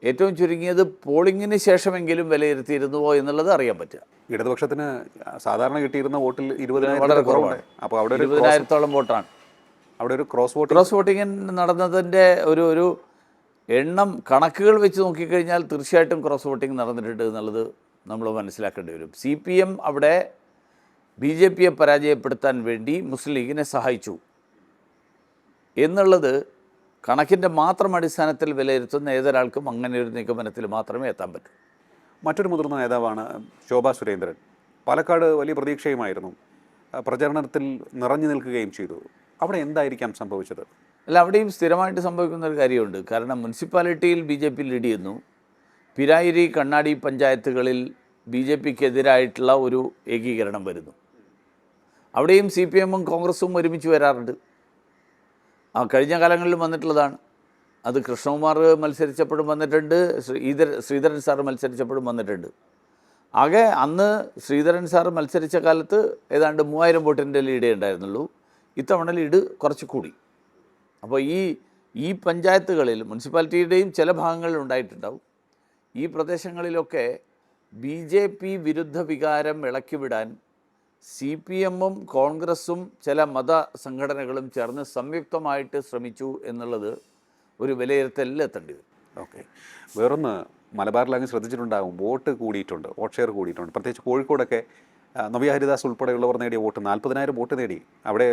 ഏറ്റവും ചുരുങ്ങിയത് പോളിങ്ങിന് ശേഷമെങ്കിലും വിലയിരുത്തിയിരുന്നുവോ എന്നുള്ളത് അറിയാൻ പറ്റുക. ഇടതുപക്ഷത്തിന് സാധാരണ കിട്ടിയിരുന്ന വോട്ടിൽ 20,000 വളരെ കുറവാണ്. അപ്പോൾ അവിടെ 20,000-ഓളം വോട്ടാണ്. അവിടെ ഒരു ക്രോസ് വോട്ടിങ്ങിന് നടന്നതിൻ്റെ ഒരു എണ്ണം കണക്കുകൾ വെച്ച് നോക്കിക്കഴിഞ്ഞാൽ തീർച്ചയായിട്ടും ക്രോസ് വോട്ടിംഗ് നടന്നിട്ടുണ്ട് എന്നുള്ളത് നമ്മൾ മനസ്സിലാക്കേണ്ടി വരും. CPM അവിടെ BJPയെ പരാജയപ്പെടുത്താൻ വേണ്ടി മുസ്ലിം ലീഗിനെ സഹായിച്ചു എന്നുള്ളത് കണക്കിൻ്റെ മാത്രം അടിസ്ഥാനത്തിൽ വിലയിരുത്തുന്ന ഏതൊരാൾക്കും അങ്ങനെ ഒരു നിഗമനത്തിൽ മാത്രമേ എത്താൻ പറ്റൂ. മറ്റൊരു മുതിർന്ന നേതാവാണ് ശോഭാ സുരേന്ദ്രൻ. പാലക്കാട് വലിയ പ്രതീക്ഷയുമായിരുന്നു, പ്രചരണത്തിൽ നിറഞ്ഞു നിൽക്കുകയും ചെയ്തു. അവിടെ എന്തായിരിക്കാം സംഭവിച്ചത്? അല്ല, അവിടെയും സ്ഥിരമായിട്ട് സംഭവിക്കുന്ന ഒരു കാര്യമുണ്ട്. കാരണം മുനിസിപ്പാലിറ്റിയിൽ BJP ലീഡ് ചെയ്യുന്നു, പിരായിരി, കണ്ണാടി പഞ്ചായത്തുകളിൽ BJPക്കെതിരായിട്ടുള്ള ഒരു ഏകീകരണം വരുന്നു. അവിടെയും CPM-ഉം കോൺഗ്രസും ഒരുമിച്ച് വരാറുണ്ട്. കഴിഞ്ഞ കാലങ്ങളിലും വന്നിട്ടുള്ളതാണ്. അത് കൃഷ്ണകുമാർ മത്സരിച്ചപ്പോഴും വന്നിട്ടുണ്ട്, ശ്രീധരൻ സാർ മത്സരിച്ചപ്പോഴും വന്നിട്ടുണ്ട്. ആകെ അന്ന് ശ്രീധരൻ സാർ മത്സരിച്ച കാലത്ത് ഏതാണ്ട് 3000 വോട്ടിൻ്റെ ലീഡേ ഉണ്ടായിരുന്നുള്ളൂ. ഇത്തവണ ലീഡ് കുറച്ച് കൂടി. അപ്പോൾ ഈ പഞ്ചായത്തുകളിൽ മുനിസിപ്പാലിറ്റിയുടെയും ചില ഭാഗങ്ങളിൽ ഉണ്ടായിട്ടുണ്ടാവും. ഈ പ്രദേശങ്ങളിലൊക്കെ BJP വിരുദ്ധ വികാരം ഇളക്കിവിടാൻ CPM-ഉം കോൺഗ്രസും ചില മത സംഘടനകളും ചേർന്ന് സംയുക്തമായിട്ട് ശ്രമിച്ചു എന്നുള്ളത് ഒരു വിലയിരുത്തലിൽ എത്തേണ്ടി വരും. ഓക്കെ. വേറൊന്ന്, മലബാറിലങ്ങ് ശ്രദ്ധിച്ചിട്ടുണ്ടാകും, വോട്ട് കൂടിയിട്ടുണ്ട്, വോട്ട് ഷെയർ കൂടിയിട്ടുണ്ട്. പ്രത്യേകിച്ച് കോഴിക്കോടൊക്കെ നവ്യ ഹരിദാസ് ഉൾപ്പെടെയുള്ളവർ നേടിയ വോട്ട് 40,000 വോട്ട് നേടി. അവിടെ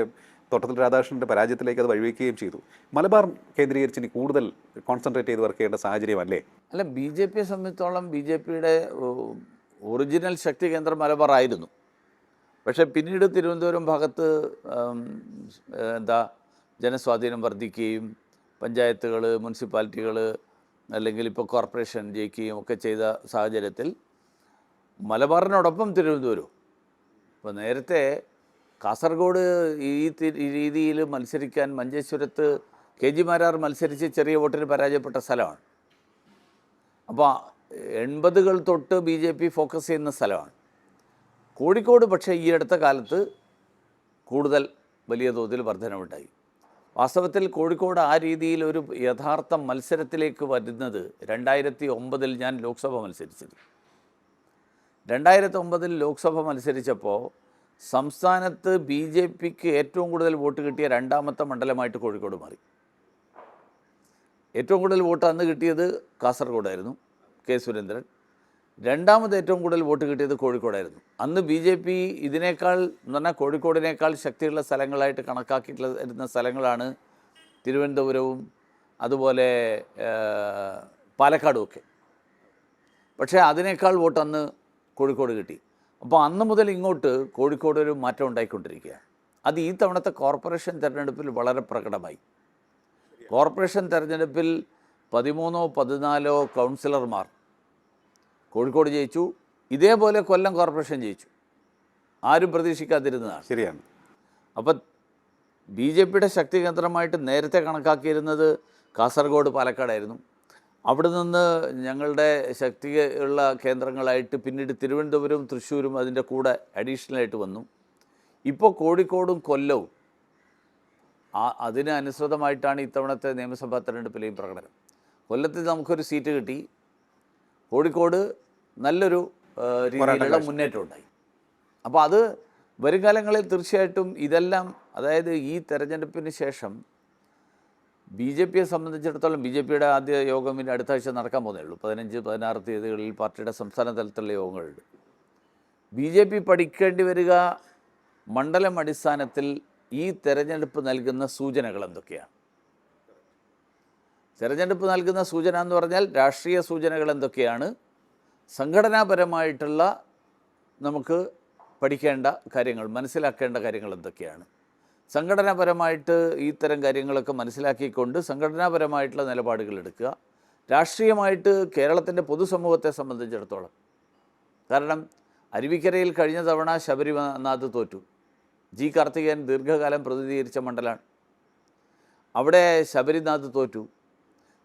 തോട്ടത്തിൽ രാധാകൃഷ്ണൻ്റെ പരാജയത്തിലേക്ക് അത് വഴിവെക്കുകയും ചെയ്തു. മലബാർ കേന്ദ്രീകരിച്ച് ഇനി കൂടുതൽ കോൺസെൻട്രേറ്റ് ചെയ്ത് വർക്ക് ചെയ്യേണ്ട സാഹചര്യമല്ലേ? അല്ല, BJPയെ സംബന്ധിച്ചോളം BJPയുടെ ഒറിജിനൽ ശക്തി കേന്ദ്രം മലബാർ ആയിരുന്നു. പക്ഷേ പിന്നീട് തിരുവനന്തപുരം ഭാഗത്ത് ജനസ്വാധീനം വർദ്ധിക്കുകയും പഞ്ചായത്തുകൾ, മുനിസിപ്പാലിറ്റികൾ അല്ലെങ്കിൽ ഇപ്പോൾ കോർപ്പറേഷൻ ജയിക്കുകയും ഒക്കെ ചെയ്ത സാഹചര്യത്തിൽ മലബാറിനോടൊപ്പം തിരുവനന്തപുരം. ഇപ്പോൾ നേരത്തെ കാസർഗോഡ് ഈ രീതിയിൽ മത്സരിക്കാൻ മഞ്ചേശ്വരത്ത് KG മാരാർ മത്സരിച്ച് ചെറിയ വോട്ടിന് പരാജയപ്പെട്ട സ്ഥലമാണ്. അപ്പോൾ 80-കൾ തൊട്ട് BJP ഫോക്കസ് ചെയ്യുന്ന സ്ഥലമാണ്. കോഴിക്കോട് പക്ഷേ ഈ അടുത്ത കാലത്ത് കൂടുതൽ വലിയ തോതിൽ വർധനവുണ്ടായി. വാസ്തവത്തിൽ കോഴിക്കോട് ആ രീതിയിൽ ഒരു യഥാർത്ഥ മത്സരത്തിലേക്ക് വരുന്നത് 2009 ഞാൻ ലോക്സഭ മത്സരിച്ചത്. 2009 ലോക്സഭ മത്സരിച്ചപ്പോൾ സംസ്ഥാനത്ത് BJPക്ക് ഏറ്റവും കൂടുതൽ വോട്ട് കിട്ടിയ രണ്ടാമത്തെ മണ്ഡലമായിട്ട് കോഴിക്കോട് മാറി. ഏറ്റവും കൂടുതൽ വോട്ട് അന്ന് കിട്ടിയത് കാസർഗോഡായിരുന്നു, കെ സുരേന്ദ്രൻ. രണ്ടാമത് ഏറ്റവും കൂടുതൽ വോട്ട് കിട്ടിയത് കോഴിക്കോടായിരുന്നു. അന്ന് BJP ഇതിനേക്കാൾ എന്ന് പറഞ്ഞാൽ കോഴിക്കോടിനേക്കാൾ ശക്തിയുള്ള സ്ഥലങ്ങളായിട്ട് കണക്കാക്കിയിട്ടുള്ള സ്ഥലങ്ങളാണ് തിരുവനന്തപുരവും അതുപോലെ പാലക്കാടുമൊക്കെ. പക്ഷേ അതിനേക്കാൾ വോട്ട് അന്ന് കോഴിക്കോട് കിട്ടി. അപ്പോൾ അന്ന് മുതൽ ഇങ്ങോട്ട് കോഴിക്കോട് ഒരു മാറ്റം ഉണ്ടായിക്കൊണ്ടിരിക്കുകയാണ്. അത് ഈ തവണത്തെ കോർപ്പറേഷൻ തിരഞ്ഞെടുപ്പിൽ വളരെ പ്രകടമായി. കോർപ്പറേഷൻ തിരഞ്ഞെടുപ്പിൽ 13-14 കൗൺസിലർമാർ കോഴിക്കോട് ജയിച്ചു. ഇതേപോലെ കൊല്ലം കോർപ്പറേഷൻ ജയിച്ചു. ആരും പ്രതീക്ഷിക്കാതിരുന്നതാണ്. ശരിയാണ്. അപ്പം BJPയുടെ ശക്തി കേന്ദ്രമായിട്ട് നേരത്തെ കണക്കാക്കിയിരുന്നത് കാസർഗോഡ്, പാലക്കാടായിരുന്നു. അവിടെ നിന്ന് ഞങ്ങളുടെ ശക്തിയുള്ള കേന്ദ്രങ്ങളായിട്ട് പിന്നീട് തിരുവനന്തപുരവും തൃശ്ശൂരും അതിൻ്റെ കൂടെ അഡീഷണലായിട്ട് വന്നു. ഇപ്പോൾ കോഴിക്കോടും കൊല്ലവും അതിന് അനുസൃതമായിട്ടാണ് ഇത്തവണത്തെ നിയമസഭാ തെരഞ്ഞെടുപ്പിലെയും പ്രകടനം. കൊല്ലത്തിൽ നമുക്കൊരു സീറ്റ് കിട്ടി. കോഴിക്കോട് നല്ലൊരു രീതിയിലുള്ള മുന്നേറ്റം ഉണ്ടായി. അപ്പോൾ അത് വരും കാലങ്ങളിൽ തീർച്ചയായിട്ടും ഇതെല്ലാം, അതായത് ഈ തെരഞ്ഞെടുപ്പിന് ശേഷം BJPയെ സംബന്ധിച്ചിടത്തോളം BJPയുടെ ആദ്യ യോഗം ഇനി അടുത്ത ആഴ്ച നടക്കാൻ പോകുന്നേ ഉള്ളൂ. 15-16 തീയതികളിൽ പാർട്ടിയുടെ സംസ്ഥാന തലത്തിലുള്ള യോഗങ്ങളുണ്ട്. BJP പഠിക്കേണ്ടി വരിക മണ്ഡലം അടിസ്ഥാനത്തിൽ ഈ തെരഞ്ഞെടുപ്പ് നൽകുന്ന സൂചനകൾ എന്തൊക്കെയാണ്. തെരഞ്ഞെടുപ്പ് നൽകുന്ന സൂചന എന്ന് പറഞ്ഞാൽ രാഷ്ട്രീയ സൂചനകൾ എന്തൊക്കെയാണ്, സംഘടനാപരമായിട്ടുള്ള നമുക്ക് പഠിക്കേണ്ട കാര്യങ്ങൾ, മനസ്സിലാക്കേണ്ട കാര്യങ്ങൾ എന്തൊക്കെയാണ്. സംഘടനാപരമായിട്ട് ഇത്തരം കാര്യങ്ങളൊക്കെ മനസ്സിലാക്കിക്കൊണ്ട് സംഘടനാപരമായിട്ടുള്ള നിലപാടുകൾ എടുക്കുക. രാഷ്ട്രീയമായിട്ട് കേരളത്തിൻ്റെ പൊതുസമൂഹത്തെ സംബന്ധിച്ചിടത്തോളം, കാരണം അരുവിക്കരയിൽ കഴിഞ്ഞ തവണ ശബരിനാഥ് തോറ്റു. G. കാർത്തികേയൻ ദീർഘകാലം പ്രതിനിധീകരിച്ച മണ്ഡലമാണ്. അവിടെ ശബരിനാഥ് തോറ്റു.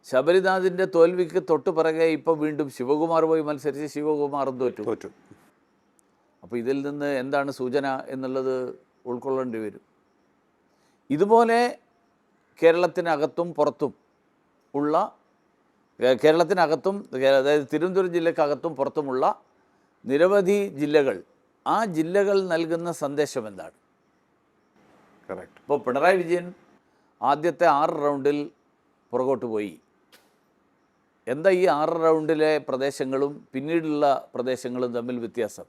ശബരിനാഥിൻ്റെ തോൽവിക്ക് തൊട്ട് പിറകെ ഇപ്പോൾ വീണ്ടും ശിവകുമാർ പോയി മത്സരിച്ച് ശിവകുമാറും തോറ്റു. അപ്പോൾ ഇതിൽ നിന്ന് എന്താണ് സൂചന എന്നുള്ളത് ഉൾക്കൊള്ളേണ്ടി വരും. ഇതുപോലെ കേരളത്തിനകത്തും പുറത്തും ഉള്ള, കേരളത്തിനകത്തും അതായത് തിരുവനന്തപുരം ജില്ലക്കകത്തും പുറത്തുമുള്ള നിരവധി ജില്ലകൾ, ആ ജില്ലകൾ നൽകുന്ന സന്ദേശം എന്താണ്. ഇപ്പോൾ പിണറായി വിജയൻ ആദ്യത്തെ 6 റൗണ്ടിൽ പുറകോട്ട് പോയി. എന്താ ഈ 6 റൗണ്ടിലെ പ്രദേശങ്ങളും പിന്നീടുള്ള പ്രദേശങ്ങളും തമ്മിൽ വ്യത്യാസം?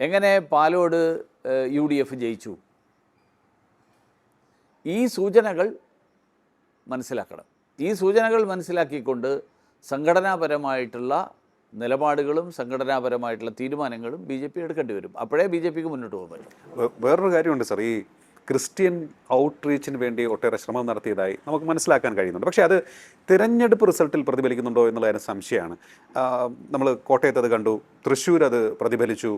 എങ്ങനെ പാലോട് UDF ജയിച്ചു? ഈ സൂചനകൾ മനസ്സിലാക്കണം. ഈ സൂചനകൾ മനസ്സിലാക്കിക്കൊണ്ട് സംഘടനാപരമായിട്ടുള്ള നിലപാടുകളും സംഘടനാപരമായിട്ടുള്ള തീരുമാനങ്ങളും BJP എടുക്കേണ്ടി വരും. അപ്പോഴേ BJPക്ക് മുന്നോട്ട് പോകാൻ പറ്റും. വേറൊരു കാര്യമുണ്ട് സർ, ഈ ക്രിസ്ത്യൻ ഔട്ട്റീച്ചിന് വേണ്ടി ഒട്ടേറെ ശ്രമം നടത്തിയതായി നമുക്ക് മനസ്സിലാക്കാൻ കഴിയുന്നുണ്ട്. പക്ഷേ അത് തിരഞ്ഞെടുപ്പ് റിസൾട്ടിൽ പ്രതിഫലിക്കുന്നുണ്ടോ എന്നുള്ളതിന് സംശയമാണ്. നമ്മൾ കോട്ടയത്ത് അത് കണ്ടു, തൃശ്ശൂർ അത് പ്രതിഫലിച്ചു.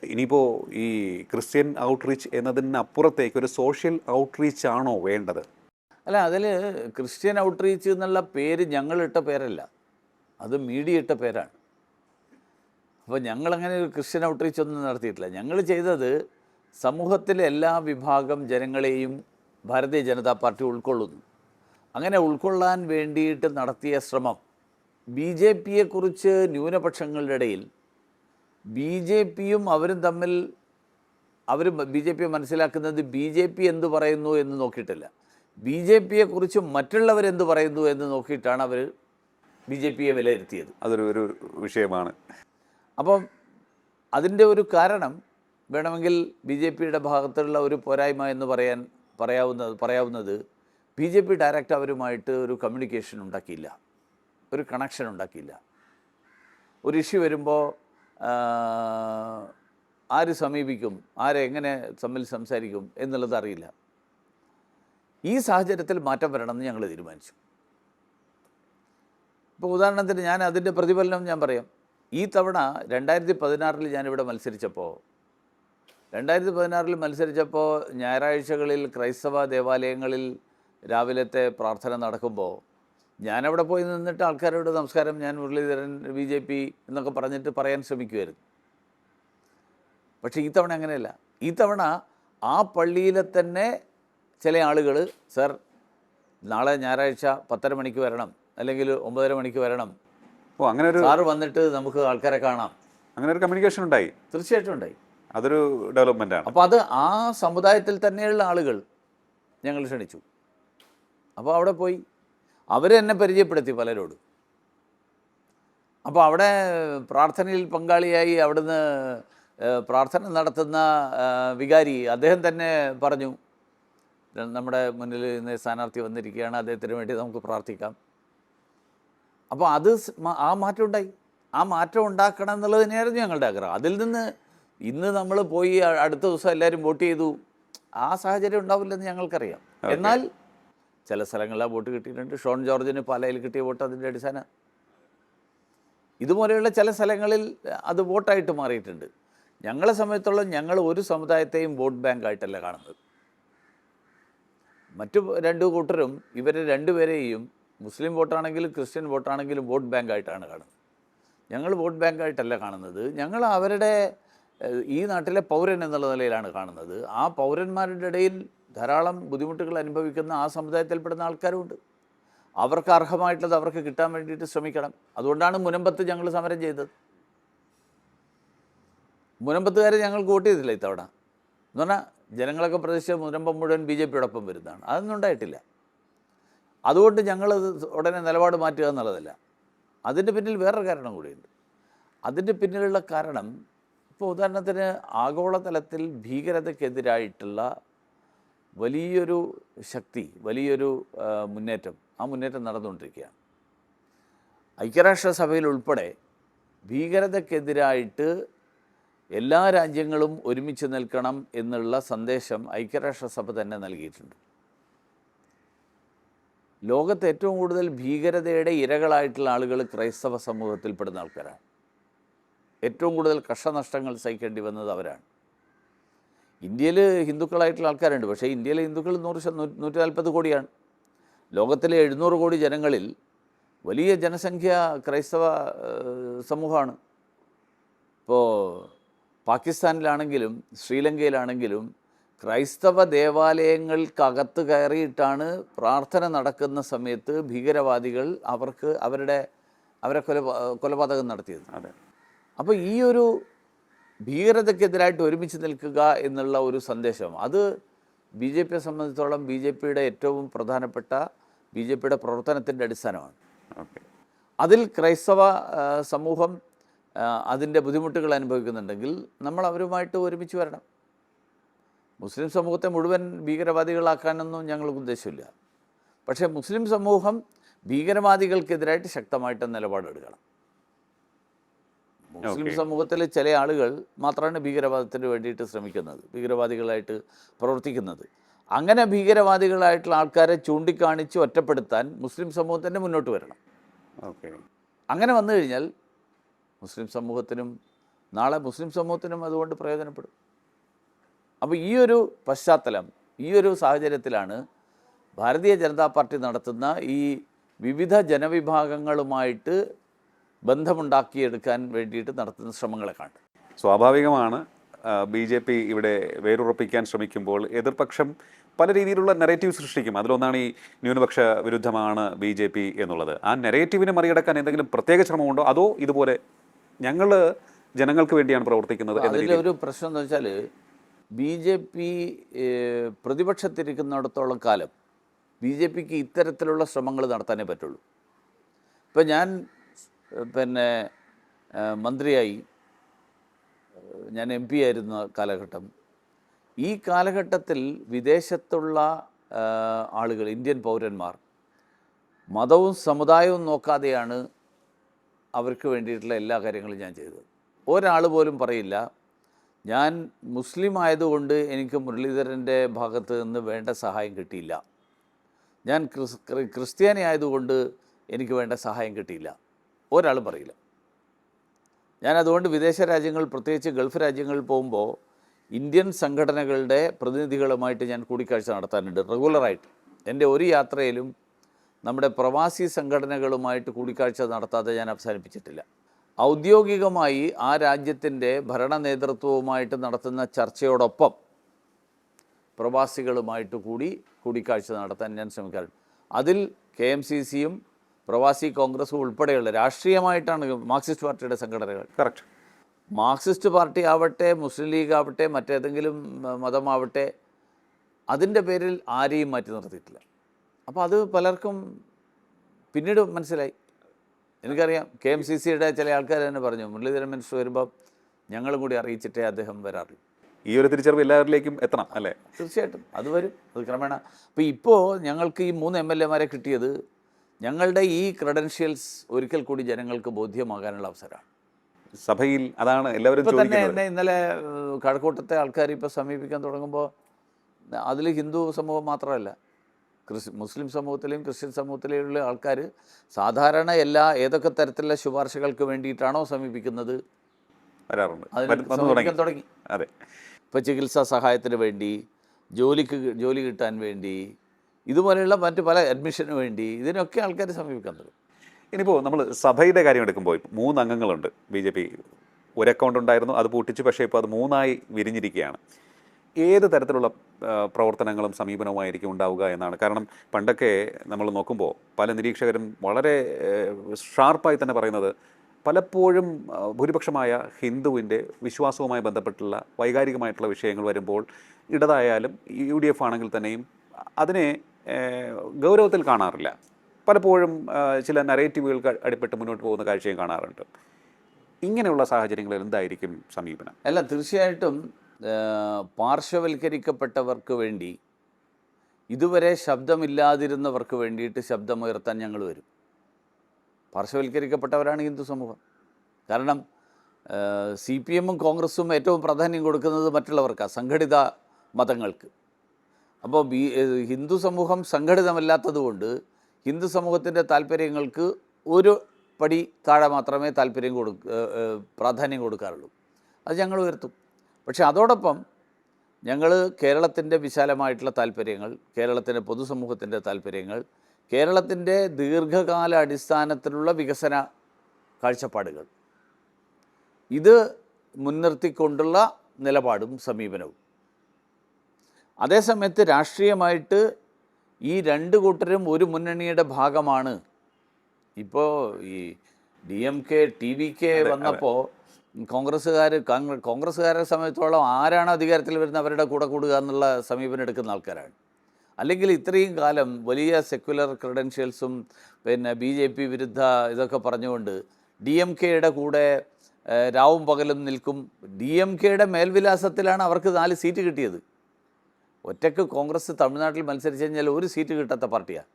ഇനിയിപ്പോൾ ഈ ക്രിസ്ത്യൻ ഔട്ട്റീച്ച് എന്നതിനപ്പുറത്തേക്ക് ഒരു സോഷ്യൽ ഔട്ട്റീച്ച് ആണോ വേണ്ടത്? അല്ല, അതിൽ ക്രിസ്ത്യൻ ഔട്ട്റീച്ച് എന്നുള്ള പേര് ഞങ്ങളിട്ട പേരല്ല, അത് മീഡിയ ഇട്ട പേരാണ്. അപ്പോൾ ഞങ്ങളങ്ങനെ ഒരു ക്രിസ്ത്യൻ ഔട്ട്റീച്ച് ഒന്നും നടത്തിയിട്ടില്ല. ഞങ്ങൾ ചെയ്തത് സമൂഹത്തിലെ എല്ലാ വിഭാഗം ജനങ്ങളെയും ഭാരതീയ ജനതാ പാർട്ടി ഉൾക്കൊള്ളുന്നു. അങ്ങനെ ഉൾക്കൊള്ളാൻ വേണ്ടിയിട്ട് നടത്തിയ ശ്രമം BJPയെക്കുറിച്ച് ന്യൂനപക്ഷങ്ങളുടെ ഇടയിൽ BJPയും അവരും തമ്മിൽ BJPയെ മനസ്സിലാക്കുന്നത് BJP എന്ത് പറയുന്നു എന്ന് നോക്കിയിട്ടില്ല, BJPയെക്കുറിച്ച് മറ്റുള്ളവരെന്ത് പറയുന്നു എന്ന് നോക്കിയിട്ടാണ് അവർ BJPയെ വിലയിരുത്തിയത്. അതൊരു വിഷയമാണ്. അപ്പം അതിൻ്റെ ഒരു കാരണം വേണമെങ്കിൽ BJPയുടെ ഭാഗത്തുള്ള ഒരു പോരായ്മ എന്ന് പറയാവുന്നത് BJP ഡയറക്റ്റ് അവരുമായിട്ട് ഒരു കമ്മ്യൂണിക്കേഷൻ ഉണ്ടാക്കിയില്ല, ഒരു കണക്ഷൻ ഉണ്ടാക്കിയില്ല. ഒരു ഇഷ്യൂ വരുമ്പോൾ ആര് സമീപിക്കും, ആരെങ്ങനെ തമ്മിൽ സംസാരിക്കും എന്നുള്ളത് അറിയില്ല. ഈ സാഹചര്യത്തിൽ മാറ്റം വരണമെന്ന് ഞങ്ങൾ തീരുമാനിച്ചു. ഇപ്പോൾ ഉദാഹരണത്തിന് ഞാൻ അതിൻ്റെ പ്രതിഫലനം ഞാൻ പറയാം. ഈ തവണ 2016 ഞാനിവിടെ മത്സരിച്ചപ്പോൾ ഞായറാഴ്ചകളിൽ ക്രൈസ്തവ ദേവാലയങ്ങളിൽ രാവിലത്തെ പ്രാർത്ഥന നടക്കുമ്പോൾ ഞാനവിടെ പോയി നിന്നിട്ട് ആൾക്കാരോട് നമസ്കാരം, ഞാൻ മുരളീധരൻ BJP എന്നൊക്കെ പറഞ്ഞിട്ട് പറയാൻ ശ്രമിക്കുമായിരുന്നു. പക്ഷേ ഈ തവണ അങ്ങനെയല്ല. ഈ തവണ ആ പള്ളിയിലെ തന്നെ ചില ആളുകൾ, സർ നാളെ ഞായറാഴ്ച 10:30 മണിക്ക് വരണം, അല്ലെങ്കിൽ 9:30 മണിക്ക് വരണം, ഓ അങ്ങനെ ഒരു സാറ് വന്നിട്ട് നമുക്ക് ആൾക്കാരെ കാണാം. അങ്ങനെ ഒരു കമ്മ്യൂണിക്കേഷൻ ഉണ്ടായി. തീർച്ചയായിട്ടും ഉണ്ടായി. അതൊരു ഡെവലപ്മെൻ്റ് ആണ്. അപ്പോൾ അത് ആ സമുദായത്തിൽ തന്നെയുള്ള ആളുകൾ ഞങ്ങൾ ക്ഷണിച്ചു. അപ്പോൾ അവിടെ പോയി അവർ എന്നെ പരിചയപ്പെടുത്തി പലരോട്. അപ്പോൾ അവിടെ പ്രാർത്ഥനയിൽ പങ്കാളിയായി അവിടുന്ന് പ്രാർത്ഥന നടത്തുന്ന വികാരി അദ്ദേഹം തന്നെ പറഞ്ഞു, നമ്മുടെ മുന്നിൽ ഇന്ന് സ്ഥാനാർത്ഥി വന്നിരിക്കുകയാണ്, അദ്ദേഹത്തിന് വേണ്ടി നമുക്ക് പ്രാർത്ഥിക്കാം. അപ്പോൾ അത് ആ മാറ്റം ഉണ്ടായി. ആ മാറ്റം ഉണ്ടാക്കണം എന്നുള്ളത് തന്നെയായിരുന്നു ഞങ്ങളുടെ ആഗ്രഹം. അതിൽ നിന്ന് ഇന്ന് നമ്മൾ പോയി അടുത്ത ദിവസം എല്ലാവരും വോട്ട് ചെയ്തു, ആ സാഹചര്യം ഉണ്ടാവില്ലെന്ന് ഞങ്ങൾക്കറിയാം. എന്നാൽ ചില സ്ഥലങ്ങളിൽ ആ വോട്ട് കിട്ടിയിട്ടുണ്ട്. ഷോൺ ജോർജിന് പാലയിൽ കിട്ടിയ വോട്ട് അതിൻ്റെ അടിസ്ഥാനം. ഇതുപോലെയുള്ള ചില സ്ഥലങ്ങളിൽ അത് വോട്ടായിട്ട് മാറിയിട്ടുണ്ട്. ഞങ്ങളെ സംബന്ധിച്ചോളം ഞങ്ങൾ ഒരു സമുദായത്തെയും വോട്ട് ബാങ്കായിട്ടല്ല കാണുന്നത്. മറ്റു രണ്ടു കൂട്ടരും ഇവരെ രണ്ടുപേരെയും മുസ്ലിം വോട്ടാണെങ്കിലും ക്രിസ്ത്യൻ വോട്ടാണെങ്കിലും വോട്ട് ബാങ്കായിട്ടാണ് കാണുന്നത്. ഞങ്ങൾ വോട്ട് ബാങ്കായിട്ടല്ല കാണുന്നത്. ഞങ്ങൾ അവരുടെ ഈ നാട്ടിലെ പൗരൻ എന്നുള്ള നിലയിലാണ് കാണുന്നത്. ആ പൗരന്മാരുടെ ഇടയിൽ ധാരാളം ബുദ്ധിമുട്ടുകൾ അനുഭവിക്കുന്ന ആ സമുദായത്തിൽപ്പെടുന്ന ആൾക്കാരുമുണ്ട്. അവർക്ക് അർഹമായിട്ടുള്ളത് അവർക്ക് കിട്ടാൻ വേണ്ടിയിട്ട് ശ്രമിക്കണം. അതുകൊണ്ടാണ് മുനമ്പത്ത് ഞങ്ങൾ സമരം ചെയ്തത്. മുനമ്പത്തുകാരെ ഞങ്ങൾക്ക് വോട്ട് ചെയ്തില്ല ഇത്തവണ. എന്ന് പറഞ്ഞാൽ ജനങ്ങളൊക്കെ പ്രതീക്ഷിച്ച മുനമ്പം മുഴുവൻ BJPയോടൊപ്പം വരുന്നതാണ്. അതൊന്നും ഉണ്ടായിട്ടില്ല. അതുകൊണ്ട് ഞങ്ങളത് ഉടനെ നിലപാട് മാറ്റുക എന്നുള്ളതല്ല. അതിൻ്റെ പിന്നിൽ വേറൊരു കാരണം കൂടിയുണ്ട്. അതിൻ്റെ പിന്നിലുള്ള കാരണം, ഇപ്പോൾ ഉദാഹരണത്തിന് ആഗോളതലത്തിൽ ഭീകരതയ്ക്കെതിരായിട്ടുള്ള വലിയൊരു ശക്തി, വലിയൊരു മുന്നേറ്റം, ആ മുന്നേറ്റം നടന്നുകൊണ്ടിരിക്കുകയാണ്. ഐക്യരാഷ്ട്രസഭയിൽ ഉൾപ്പെടെ ഭീകരതയ്ക്കെതിരായിട്ട് എല്ലാ രാജ്യങ്ങളും ഒരുമിച്ച് നിൽക്കണം എന്നുള്ള സന്ദേശം ഐക്യരാഷ്ട്രസഭ തന്നെ നൽകിയിട്ടുണ്ട്. ലോകത്ത് ഏറ്റവും കൂടുതൽ ഭീകരതയുടെ ഇരകളായിട്ടുള്ള ആളുകൾ ക്രൈസ്തവ സമൂഹത്തിൽപ്പെടുന്ന ആൾക്കാരാണ്. ഏറ്റവും കൂടുതൽ കഷ്ടനഷ്ടങ്ങൾ സഹിക്കേണ്ടി വന്നത് അവരാണ്. ഇന്ത്യയിൽ ഹിന്ദുക്കളായിട്ടുള്ള ആൾക്കാരുണ്ട്. പക്ഷേ ഇന്ത്യയിലെ ഹിന്ദുക്കൾ 140 കോടിയാണ്. ലോകത്തിലെ 700 കോടി ജനങ്ങളിൽ വലിയ ജനസംഖ്യ ക്രൈസ്തവ സമൂഹമാണ്. ഇപ്പോൾ പാകിസ്ഥാനിലാണെങ്കിലും ശ്രീലങ്കയിലാണെങ്കിലും ക്രൈസ്തവ ദേവാലയങ്ങൾക്കകത്ത് കയറിയിട്ടാണ് പ്രാർത്ഥന നടക്കുന്ന സമയത്ത് ഭീകരവാദികൾ അവരെ കൊലപാതകം നടത്തിയത്. അതെ. അപ്പോൾ ഈ ഒരു ഭീകരതയ്ക്കെതിരായിട്ട് ഒരുമിച്ച് നിൽക്കുക എന്നുള്ള ഒരു സന്ദേശം, അത് BJPയെ സംബന്ധിച്ചോളം BJPയുടെ ഏറ്റവും പ്രധാനപ്പെട്ട BJPയുടെ പ്രവർത്തനത്തിൻ്റെ അടിസ്ഥാനമാണ്. അതിൽ ക്രൈസ്തവ സമൂഹം അതിൻ്റെ ബുദ്ധിമുട്ടുകൾ അനുഭവിക്കുന്നുണ്ടെങ്കിൽ നമ്മൾ അവരുമായിട്ട് ഒരുമിച്ച് വരണം. മുസ്ലിം സമൂഹത്തെ മുഴുവൻ ഭീകരവാദികളാക്കാനൊന്നും ഞങ്ങൾക്ക് ഉദ്ദേശമില്ല. പക്ഷേ മുസ്ലിം സമൂഹം ഭീകരവാദികൾക്കെതിരായിട്ട് ശക്തമായിട്ട് നിലപാടെടുക്കണം. മുസ്ലിം സമൂഹത്തിൽ ചില ആളുകൾ മാത്രമാണ് ഭീകരവാദത്തിന് വേണ്ടിയിട്ട് ശ്രമിക്കുന്നത്, ഭീകരവാദികളായിട്ട് പ്രവർത്തിക്കുന്നത്. അങ്ങനെ ഭീകരവാദികളായിട്ടുള്ള ആൾക്കാരെ ചൂണ്ടിക്കാണിച്ച് ഒറ്റപ്പെടുത്താൻ മുസ്ലിം സമൂഹത്തിൻ്റെ മുന്നോട്ട് വരണം. അങ്ങനെ വന്നു കഴിഞ്ഞാൽ മുസ്ലിം സമൂഹത്തിനും നാളെ മുസ്ലിം സമൂഹത്തിനും അതുകൊണ്ട് പ്രയോജനപ്പെടും. അപ്പോൾ ഈ ഒരു പശ്ചാത്തലം, ഈ ഒരു സാഹചര്യത്തിലാണ് ഭാരതീയ ജനതാ പാർട്ടി നടത്തുന്ന ഈ വിവിധ ജനവിഭാഗങ്ങളുമായിട്ട് ബന്ധമുണ്ടാക്കിയെടുക്കാൻ വേണ്ടിയിട്ട് നടത്തുന്ന ശ്രമങ്ങളെ കണ്ട്. സ്വാഭാവികമാണ് BJP ഇവിടെ വേരുറപ്പിക്കാൻ ശ്രമിക്കുമ്പോൾ എതിർപക്ഷം പല രീതിയിലുള്ള നെറേറ്റീവ് സൃഷ്ടിക്കും. അതിലൊന്നാണ് ഈ ന്യൂനപക്ഷ വിരുദ്ധമാണ് BJP എന്നുള്ളത്. ആ നെറേറ്റീവിനെ മറികടക്കാൻ എന്തെങ്കിലും പ്രത്യേക ശ്രമമുണ്ടോ, അതോ ഇതുപോലെ ഞങ്ങൾ ജനങ്ങൾക്ക് വേണ്ടിയാണ് പ്രവർത്തിക്കുന്നത്? അതിൻ്റെ ഒരു പ്രശ്നം എന്ന് വെച്ചാൽ BJP പ്രതിപക്ഷത്തിരിക്കുന്നിടത്തോളം കാലം BJPക്ക് ഇത്തരത്തിലുള്ള ശ്രമങ്ങൾ നടത്താനേ പറ്റുള്ളൂ. ഇപ്പം ഞാൻ മന്ത്രിയായി, ഞാൻ MP ആയിരുന്ന കാലഘട്ടം, ഈ കാലഘട്ടത്തിൽ വിദേശത്തുള്ള ആളുകൾ, ഇന്ത്യൻ പൗരന്മാർ മതവും സമുദായവും നോക്കാതെയാണ് അവർക്ക് വേണ്ടിയിട്ടുള്ള എല്ലാ കാര്യങ്ങളും ഞാൻ ചെയ്തത്. ഒരാൾ പോലും പറയില്ല ഞാൻ മുസ്ലിം ആയതുകൊണ്ട് എനിക്ക് മുരളീധരൻ്റെ ഭാഗത്ത് നിന്ന് വേണ്ട സഹായം കിട്ടിയില്ല, ഞാൻ ക്രിസ്ത്യാനി ആയതുകൊണ്ട് എനിക്ക് വേണ്ട സഹായം കിട്ടിയില്ല, ഒരാളും പറയില്ല. ഞാനതുകൊണ്ട് വിദേശ രാജ്യങ്ങൾ, പ്രത്യേകിച്ച് ഗൾഫ് രാജ്യങ്ങളിൽ പോകുമ്പോൾ ഇന്ത്യൻ സംഘടനകളുടെ പ്രതിനിധികളുമായിട്ട് ഞാൻ കൂടിക്കാഴ്ച നടത്താനുണ്ട് റെഗുലറായിട്ട്. എൻ്റെ ഒരു യാത്രയിലും നമ്മുടെ പ്രവാസി സംഘടനകളുമായിട്ട് കൂടിക്കാഴ്ച നടത്താതെ ഞാൻ അവസാനിപ്പിച്ചിട്ടില്ല. ഔദ്യോഗികമായി ആ രാജ്യത്തിൻ്റെ ഭരണ നേതൃത്വവുമായിട്ട് നടത്തുന്ന ചർച്ചയോടൊപ്പം പ്രവാസികളുമായിട്ട് കൂടി കൂടിക്കാഴ്ച നടത്താൻ ഞാൻ ശ്രമിക്കാറുണ്ട്. അതിൽ KMCC-യും പ്രവാസി കോൺഗ്രസും ഉൾപ്പെടെയുള്ള രാഷ്ട്രീയമായിട്ടാണ് മാർക്സിസ്റ്റ് പാർട്ടിയുടെ സംഘടനകൾ. കറക്റ്റ്. മാർക്സിസ്റ്റ് പാർട്ടി ആവട്ടെ, മുസ്ലിം ലീഗ് ആവട്ടെ, മറ്റേതെങ്കിലും മതമാവട്ടെ, അതിൻ്റെ പേരിൽ ആരെയും മാറ്റി നിർത്തിയിട്ടില്ല. അപ്പോൾ അത് പലർക്കും പിന്നീട് മനസ്സിലായി. എനിക്കറിയാം, KMCC-യുടെ ചില ആൾക്കാർ തന്നെ പറഞ്ഞു, മുരളീധരൻ മിനിസ്റ്റർ വരുമ്പോൾ ഞങ്ങളും കൂടി അറിയിച്ചിട്ടേ അദ്ദേഹം വരാറുള്ളൂ. ഈ ഒരു തിരിച്ചറിവ് എല്ലാവരിലേക്കും എത്തണം അല്ലേ? തീർച്ചയായിട്ടും അത് വരും, അത് ക്രമേണ. ഇപ്പോൾ ഞങ്ങൾക്ക് ഈ 3 MLA-മാരെ കിട്ടിയത് ഞങ്ങളുടെ ഈ ക്രെഡൻഷ്യൽസ് ഒരിക്കൽ കൂടി ജനങ്ങൾക്ക് ബോധ്യമാകാനുള്ള അവസരമാണ്. സഭയിൽ അതാണ് എല്ലാവരും ഇപ്പോൾ തന്നെ ചോദിക്കുന്നത്. എന്നെ ഇന്നലെ കഴക്കൂട്ടത്തെ ആൾക്കാർ ഇപ്പോൾ സമീപിക്കാൻ തുടങ്ങുമ്പോൾ അതിൽ ഹിന്ദു സമൂഹം മാത്രമല്ല, മുസ്ലിം സമൂഹത്തിലെയും ക്രിസ്ത്യൻ സമൂഹത്തിലെയുള്ള ആൾക്കാർ സാധാരണ ഏതൊക്കെ തരത്തിലുള്ള ശുപാർശകൾക്ക് വേണ്ടിയിട്ടാണോ സമീപിക്കുന്നത് വരാറുണ്ട്, അതിന് സമീപിക്കാൻ തുടങ്ങി. അതെ. ഇപ്പോൾ ചികിത്സാ സഹായത്തിന് വേണ്ടി, ജോലി കിട്ടാൻ വേണ്ടി, ഇതുപോലെയുള്ള മറ്റ് പല അഡ്മിഷന് വേണ്ടി, ഇതിനൊക്കെ ആൾക്കാർ സമീപിക്കാൻ തുടങ്ങി. ഇനിയിപ്പോൾ നമ്മൾ സഭയുടെ കാര്യം എടുക്കുമ്പോൾ 3 അംഗങ്ങളുണ്ട്. BJP ഒരു അക്കൗണ്ട് ഉണ്ടായിരുന്നു, അത് പൂട്ടിച്ചു. പക്ഷേ ഇപ്പോൾ അത് 3ആയി വിരിഞ്ഞിരിക്കുകയാണ്. ഏത് തരത്തിലുള്ള പ്രവർത്തനങ്ങളും സമീപനവുമായിരിക്കും ഉണ്ടാവുക എന്നാണ്. കാരണം പണ്ടൊക്കെ നമ്മൾ നോക്കുമ്പോൾ പല നിരീക്ഷകരും വളരെ ഷാർപ്പായി തന്നെ പറയുന്നത്, പലപ്പോഴും ഭൂരിപക്ഷമായ ഹിന്ദുവിൻ്റെ വിശ്വാസവുമായി ബന്ധപ്പെട്ടുള്ള വൈകാരികമായിട്ടുള്ള വിഷയങ്ങൾ വരുമ്പോൾ ഇടതായാലും UDF ആണെങ്കിൽ തന്നെയും അതിനെ ഗൗരവത്തിൽ കാണാറില്ല. പലപ്പോഴും ചില നരേറ്റീവുകൾക്ക് അടിപ്പെട്ട് മുന്നോട്ട് പോകുന്ന കാഴ്ചയും കാണാറുണ്ട്. ഇങ്ങനെയുള്ള സാഹചര്യങ്ങളിൽ എന്തായിരിക്കും സമീപനം? അല്ല, തീർച്ചയായിട്ടും പാർശ്വവൽക്കരിക്കപ്പെട്ടവർക്ക് വേണ്ടി, ഇതുവരെ ശബ്ദമില്ലാതിരുന്നവർക്ക് വേണ്ടിയിട്ട് ശബ്ദമുയർത്താൻ ഞങ്ങൾ വരും. പാർശ്വവൽക്കരിക്കപ്പെട്ടവരാണ് ഹിന്ദു സമൂഹം. കാരണം CPM-ഉം കോൺഗ്രസും ഏറ്റവും പ്രാധാന്യം കൊടുക്കുന്നത് മറ്റുള്ളവർക്കാണ്, സംഘടിത മതങ്ങൾക്ക്. അപ്പോൾ ഹിന്ദു സമൂഹം സംഘടിതമല്ലാത്തതുകൊണ്ട് ഹിന്ദു സമൂഹത്തിൻ്റെ താല്പര്യങ്ങൾക്ക് ഒരു പടി താഴെ മാത്രമേ പ്രാധാന്യം കൊടുക്കാറുള്ളൂ. അത് ഞങ്ങൾ ഉയർത്തും. പക്ഷേ അതോടൊപ്പം ഞങ്ങൾ കേരളത്തിൻ്റെ വിശാലമായിട്ടുള്ള താല്പര്യങ്ങൾ, കേരളത്തിൻ്റെ പൊതുസമൂഹത്തിൻ്റെ താല്പര്യങ്ങൾ, കേരളത്തിൻ്റെ ദീർഘകാല അടിസ്ഥാനത്തിലുള്ള വികസന കാഴ്ചപ്പാടുകൾ, ഇത് മുൻനിർത്തിക്കൊണ്ടുള്ള നിലപാടും സമീപനവും. അതേസമയത്ത് രാഷ്ട്രീയമായിട്ട് ഈ 2 കൂട്ടരും ഒരു മുന്നണിയുടെ ഭാഗമാണ്. ഇപ്പോൾ ഈ DMK TVK വന്നപ്പോൾ കോൺഗ്രസ്സുകാരെ സംബന്ധിച്ചോളം ആരാണ് അധികാരത്തിൽ വരുന്നത് അവരുടെ കൂടെ കൂടുക എന്നുള്ള സമീപനം എടുക്കുന്ന ആൾക്കാരാണ്. അല്ലെങ്കിൽ ഇത്രയും കാലം വലിയ സെക്യുലർ ക്രെഡൻഷ്യൽസും BJP വിരുദ്ധ ഇതൊക്കെ പറഞ്ഞുകൊണ്ട് DMK-യുടെ കൂടെ രാവും പകലും നിൽക്കും. DMK-യുടെ മേൽവിലാസത്തിലാണ് അവർക്ക് 4 സീറ്റ് കിട്ടിയത്. ഒറ്റയ്ക്ക് കോൺഗ്രസ് തമിഴ്നാട്ടിൽ മത്സരിച്ച് കഴിഞ്ഞാൽ 1 സീറ്റ് കിട്ടാത്ത പാർട്ടിയാണ്.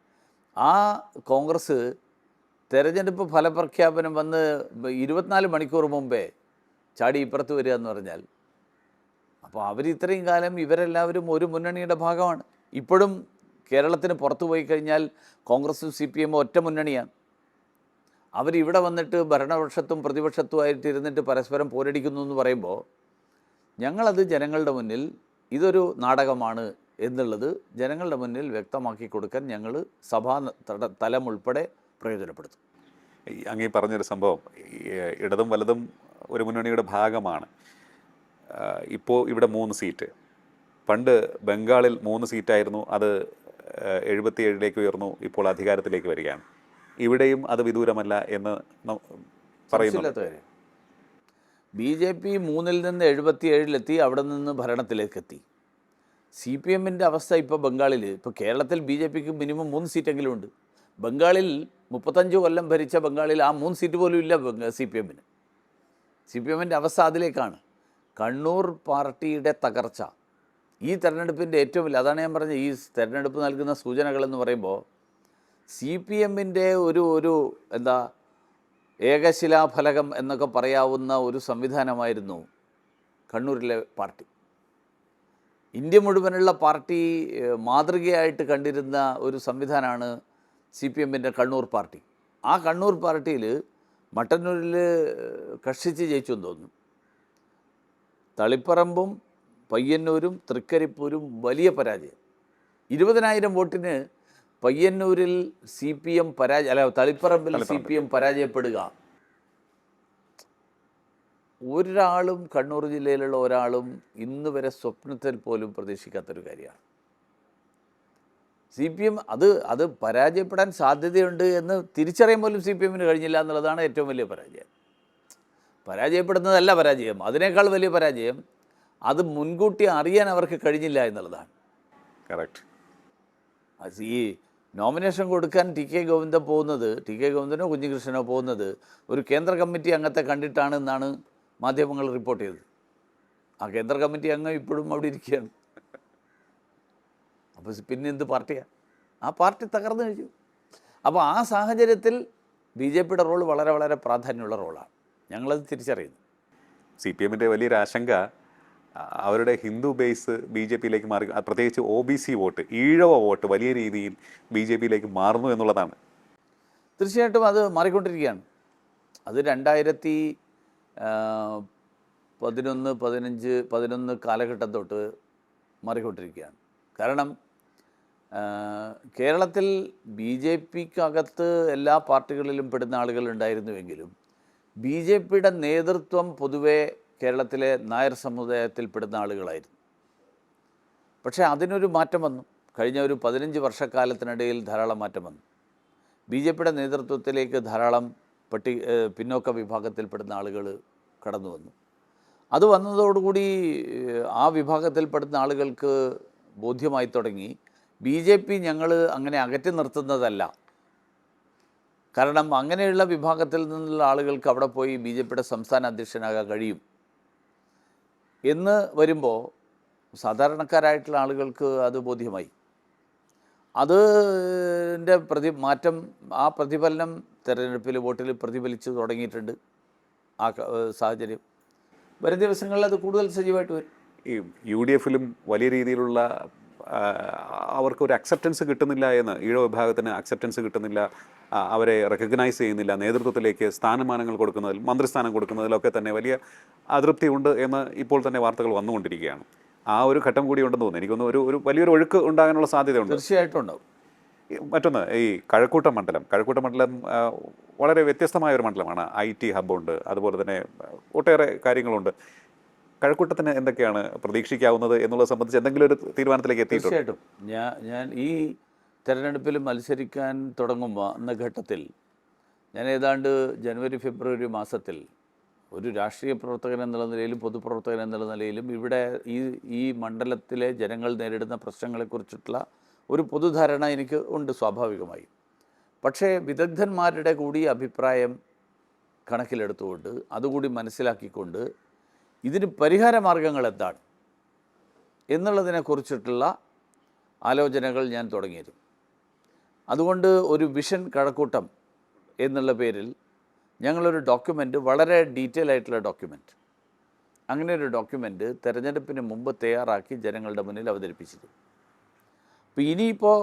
ആ കോൺഗ്രസ് തെരഞ്ഞെടുപ്പ് ഫലപ്രഖ്യാപനം വന്ന് 24 മണിക്കൂർ മുമ്പേ ചാടി ഇപ്പുറത്ത് വരിക എന്ന് പറഞ്ഞാൽ, അപ്പോൾ ഇത്രയും കാലം ഇവരെല്ലാവരും ഒരു മുന്നണിയുടെ ഭാഗമാണ്. ഇപ്പോഴും കേരളത്തിന് പുറത്തു പോയി കഴിഞ്ഞാൽ കോൺഗ്രസും CPM ഒറ്റ മുന്നണിയാണ്. അവരിവിടെ വന്നിട്ട് ഭരണപക്ഷത്തും പ്രതിപക്ഷത്തുമായിട്ട് ഇരുന്നിട്ട് പരസ്പരം പോരടിക്കുന്നു എന്ന് പറയുമ്പോൾ, ഞങ്ങളത് ജനങ്ങളുടെ മുന്നിൽ ഇതൊരു നാടകമാണ് എന്നുള്ളത് ജനങ്ങളുടെ മുന്നിൽ വ്യക്തമാക്കി കൊടുക്കാൻ ഞങ്ങൾ സഭാ തലം ഉൾപ്പെടെ പ്രയോജനപ്പെടുത്തും. അങ്ങീ പറഞ്ഞൊരു സംഭവം, ഇടതും വലതും ഒരു മുന്നണിയുടെ ഭാഗമാണ്. ഇപ്പോൾ ഇവിടെ 3 സീറ്റ്. പണ്ട് ബംഗാളിൽ 3 സീറ്റായിരുന്നു, അത് 77ലേക്ക് ഉയർന്നു, ഇപ്പോൾ അധികാരത്തിലേക്ക് വരികയാണ്. ഇവിടെയും അത് വിദൂരമല്ല എന്ന് പറയുന്നു. BJP 3-ൽ നിന്ന് 77-ലെത്തി, അവിടെ നിന്ന് ഭരണത്തിലേക്കെത്തി. CPM-ൻ്റെ അവസ്ഥ ഇപ്പോൾ ബംഗാളിൽ, ഇപ്പോൾ കേരളത്തിൽ BJP-ക്ക് മിനിമം 3 സീറ്റെങ്കിലും ഉണ്ട്. ബംഗാളിൽ 35 കൊല്ലം ഭരിച്ച ബംഗാളിൽ ആ 3 സീറ്റ് പോലും ഇല്ല CPM-ന്. CPM-ൻ്റെ അവസ്ഥ അതിലേക്കാണ്. കണ്ണൂർ പാർട്ടിയുടെ തകർച്ച ഈ തെരഞ്ഞെടുപ്പിൻ്റെ ഏറ്റവും വലിയ, അതാണ് ഞാൻ പറഞ്ഞത്, ഈ തെരഞ്ഞെടുപ്പ് നൽകുന്ന സൂചനകളെന്ന് പറയുമ്പോൾ CPM-ൻ്റെ ഒരു ഏകശിലാഫലകം എന്നൊക്കെ പറയാവുന്ന ഒരു സംവിധാനമായിരുന്നു കണ്ണൂരിലെ പാർട്ടി. ഇന്ത്യ മുഴുവനുള്ള പാർട്ടി മാതൃകയായിട്ട് കണ്ടിരുന്ന ഒരു സംവിധാനമാണ് CPM-ൻ്റെ കണ്ണൂർ പാർട്ടി. ആ കണ്ണൂർ പാർട്ടിയിൽ മട്ടന്നൂരിൽ കഷ്ടിച്ച് ജയിച്ചു എന്ന് തോന്നുന്നു. തളിപ്പറമ്പും പയ്യന്നൂരും തൃക്കരിപ്പൂരും വലിയ പരാജയം. 20,000 വോട്ടിന് പയ്യന്നൂരിൽ തളിപ്പറമ്പിൽ CPM പരാജയപ്പെടുക. ഒരാളും കണ്ണൂർ ജില്ലയിലുള്ള ഒരാളും ഇന്ന് വരെ സ്വപ്നത്തിൽ പോലും പ്രതീക്ഷിക്കാത്തൊരു കാര്യമാണ്. CPM അത് പരാജയപ്പെടാൻ സാധ്യതയുണ്ട് എന്ന് തിരിച്ചറിയാൻ പോലും CPMന് കഴിഞ്ഞില്ല എന്നുള്ളതാണ് ഏറ്റവും വലിയ പരാജയം. പരാജയപ്പെടുന്നതല്ല പരാജയം, അതിനേക്കാൾ വലിയ പരാജയം അത് മുൻകൂട്ടി അറിയാൻ അവർക്ക് കഴിഞ്ഞില്ല എന്നുള്ളതാണ്. കറക്റ്റ്. ഈ നോമിനേഷൻ കൊടുക്കാൻ TK ഗോവിന്ദൻ പോകുന്നത്, TK ഗോവിന്ദനോ കുഞ്ഞികൃഷ്ണനോ പോകുന്നത് ഒരു കേന്ദ്ര കമ്മിറ്റി അംഗത്തെ കണ്ടിട്ടാണ് എന്നാണ് മാധ്യമങ്ങൾ റിപ്പോർട്ട് ചെയ്തത്. ആ കേന്ദ്ര കമ്മിറ്റി അംഗം ഇപ്പോഴും അവിടെ ഇരിക്കുകയാണ്. അപ്പോൾ പിന്നെ എന്ത് പാർട്ടിയാണ്? ആ പാർട്ടി തകർന്നു കഴിഞ്ഞു. അപ്പോൾ ആ സാഹചര്യത്തിൽ BJPയുടെ റോൾ വളരെ വളരെ പ്രാധാന്യമുള്ള റോളാണ്. ഞങ്ങളത് തിരിച്ചറിയുന്നു. CPMൻ്റെ വലിയൊരു ആശങ്ക അവരുടെ ഹിന്ദു ബേസ് BJPയിലേക്ക് മാറി, പ്രത്യേകിച്ച് OBC വോട്ട്, ഈഴവ വോട്ട് വലിയ രീതിയിൽ BJPയിലേക്ക് മാറുന്നു എന്നുള്ളതാണ്. തീർച്ചയായിട്ടും അത് മാറിക്കൊണ്ടിരിക്കുകയാണ്. അത് 2011 കാലഘട്ടം തൊട്ട് മാറിക്കൊണ്ടിരിക്കുകയാണ്. കാരണം കേരളത്തിൽ BJPക്കകത്ത് എല്ലാ പാർട്ടികളിലും പെടുന്ന ആളുകൾ ഉണ്ടായിരുന്നുവെങ്കിലും BJPയുടെ നേതൃത്വം പൊതുവെ കേരളത്തിലെ നായർ സമുദായത്തിൽപ്പെടുന്ന ആളുകളായിരുന്നു. പക്ഷേ അതിനൊരു മാറ്റം വന്നു. കഴിഞ്ഞ ഒരു 15 വർഷക്കാലത്തിനിടയിൽ ധാരാളം മാറ്റം വന്നു. BJPയുടെ നേതൃത്വത്തിലേക്ക് ധാരാളം പിന്നോക്ക വിഭാഗത്തിൽപ്പെടുന്ന ആളുകൾ കടന്നു വന്നു. അത് വന്നതോടുകൂടി ആ വിഭാഗത്തിൽപ്പെടുന്ന ആളുകൾക്ക് ബോധ്യമായി തുടങ്ങി BJP ഞങ്ങൾ അങ്ങനെ അകറ്റി നിർത്തുന്നതല്ല. കാരണം അങ്ങനെയുള്ള വിഭാഗത്തിൽ നിന്നുള്ള ആളുകൾക്ക് അവിടെ പോയി BJPയുടെ സംസ്ഥാന അധ്യക്ഷനാകാൻ കഴിയും എന്ന് വരുമ്പോൾ സാധാരണക്കാരായിട്ടുള്ള ആളുകൾക്ക് അത് ബോധ്യമായി. അതിൻ്റെ മാറ്റം, ആ പ്രതിഫലനം തെരഞ്ഞെടുപ്പിൽ വോട്ടിൽ പ്രതിഫലിച്ച് തുടങ്ങിയിട്ടുണ്ട്. ആ സാഹചര്യം വരും ദിവസങ്ങളിൽ അത് കൂടുതൽ സജീവമായിട്ട് വരും. ഈ UDFലും വലിയ രീതിയിലുള്ള അവർക്കൊരു അക്സെപ്റ്റൻസ് കിട്ടുന്നില്ല എന്ന്, ഈഴവ വിഭാഗത്തിന് അക്സെപ്റ്റൻസ് കിട്ടുന്നില്ല, അവരെ റെക്കഗ്നൈസ് ചെയ്യുന്നില്ല, നേതൃത്വത്തിലേക്ക് സ്ഥാനമാനങ്ങൾ കൊടുക്കുന്നതിൽ, മന്ത്രിസ്ഥാനം കൊടുക്കുന്നതിലൊക്കെ തന്നെ വലിയ അതൃപ്തിയുണ്ട് എന്ന് ഇപ്പോൾ തന്നെ വാർത്തകൾ വന്നുകൊണ്ടിരിക്കുകയാണ്. ആ ഒരു ഘട്ടം കൂടി ഉണ്ടെന്ന് തോന്നുന്നു. എനിക്കൊന്ന് ഒരു വലിയൊരു ഒഴുക്ക് ഉണ്ടാകാനുള്ള സാധ്യതയുണ്ട്. തീർച്ചയായിട്ടും ഉണ്ടാവും. മറ്റൊന്ന്, ഈ കഴക്കൂട്ടം മണ്ഡലം വളരെ വ്യത്യസ്തമായ ഒരു മണ്ഡലമാണ്. IT ഹബ്ബുണ്ട്, അതുപോലെ തന്നെ ഒട്ടേറെ കാര്യങ്ങളുണ്ട്. കഴക്കൂട്ടത്തിന് എന്തൊക്കെയാണ് പ്രതീക്ഷിക്കാവുന്നത് എന്നുള്ളത് സംബന്ധിച്ച് എന്തെങ്കിലും ഒരു തീരുമാനത്തിലേക്ക് എത്തിയിട്ടുണ്ട്? തീർച്ചയായിട്ടും ഞാൻ ഈ തെരഞ്ഞെടുപ്പിൽ മത്സരിക്കാൻ തുടങ്ങുമ്പോൾ എന്ന ഘട്ടത്തിൽ ഞാൻ ഏതാണ്ട് ജനുവരി ഫെബ്രുവരി മാസത്തിൽ ഒരു രാഷ്ട്രീയ പ്രവർത്തകൻ എന്നുള്ള നിലയിലും പൊതുപ്രവർത്തകൻ എന്നുള്ള നിലയിലും ഇവിടെ ഈ മണ്ഡലത്തിലെ ജനങ്ങൾ നേരിടുന്ന പ്രശ്നങ്ങളെക്കുറിച്ചിട്ടുള്ള ഒരു പൊതുധാരണ എനിക്ക് ഉണ്ട് സ്വാഭാവികമായി. പക്ഷേ വിദഗ്ധന്മാരുടെ കൂടി അഭിപ്രായം കണക്കിലെടുത്തുകൊണ്ട് അതുകൂടി മനസ്സിലാക്കിക്കൊണ്ട് ഇതിന് പരിഹാര മാർഗങ്ങൾ എന്താണ് എന്നുള്ളതിനെക്കുറിച്ചിട്ടുള്ള ആലോചനകൾ ഞാൻ തുടങ്ങിയിരുന്നു. അതുകൊണ്ട് ഒരു വിഷൻ കഴക്കൂട്ടം എന്നുള്ള പേരിൽ ഞങ്ങളൊരു ഡോക്യുമെൻ്റ്, വളരെ ഡീറ്റെയിൽ ആയിട്ടുള്ള ഡോക്യുമെൻ്റ്, അങ്ങനെ ഒരു ഡോക്യുമെൻ്റ് തെരഞ്ഞെടുപ്പിന് മുമ്പ് തയ്യാറാക്കി ജനങ്ങളുടെ മുന്നിൽ അവതരിപ്പിച്ചിരുന്നു. അപ്പോൾ ഇനിയിപ്പോൾ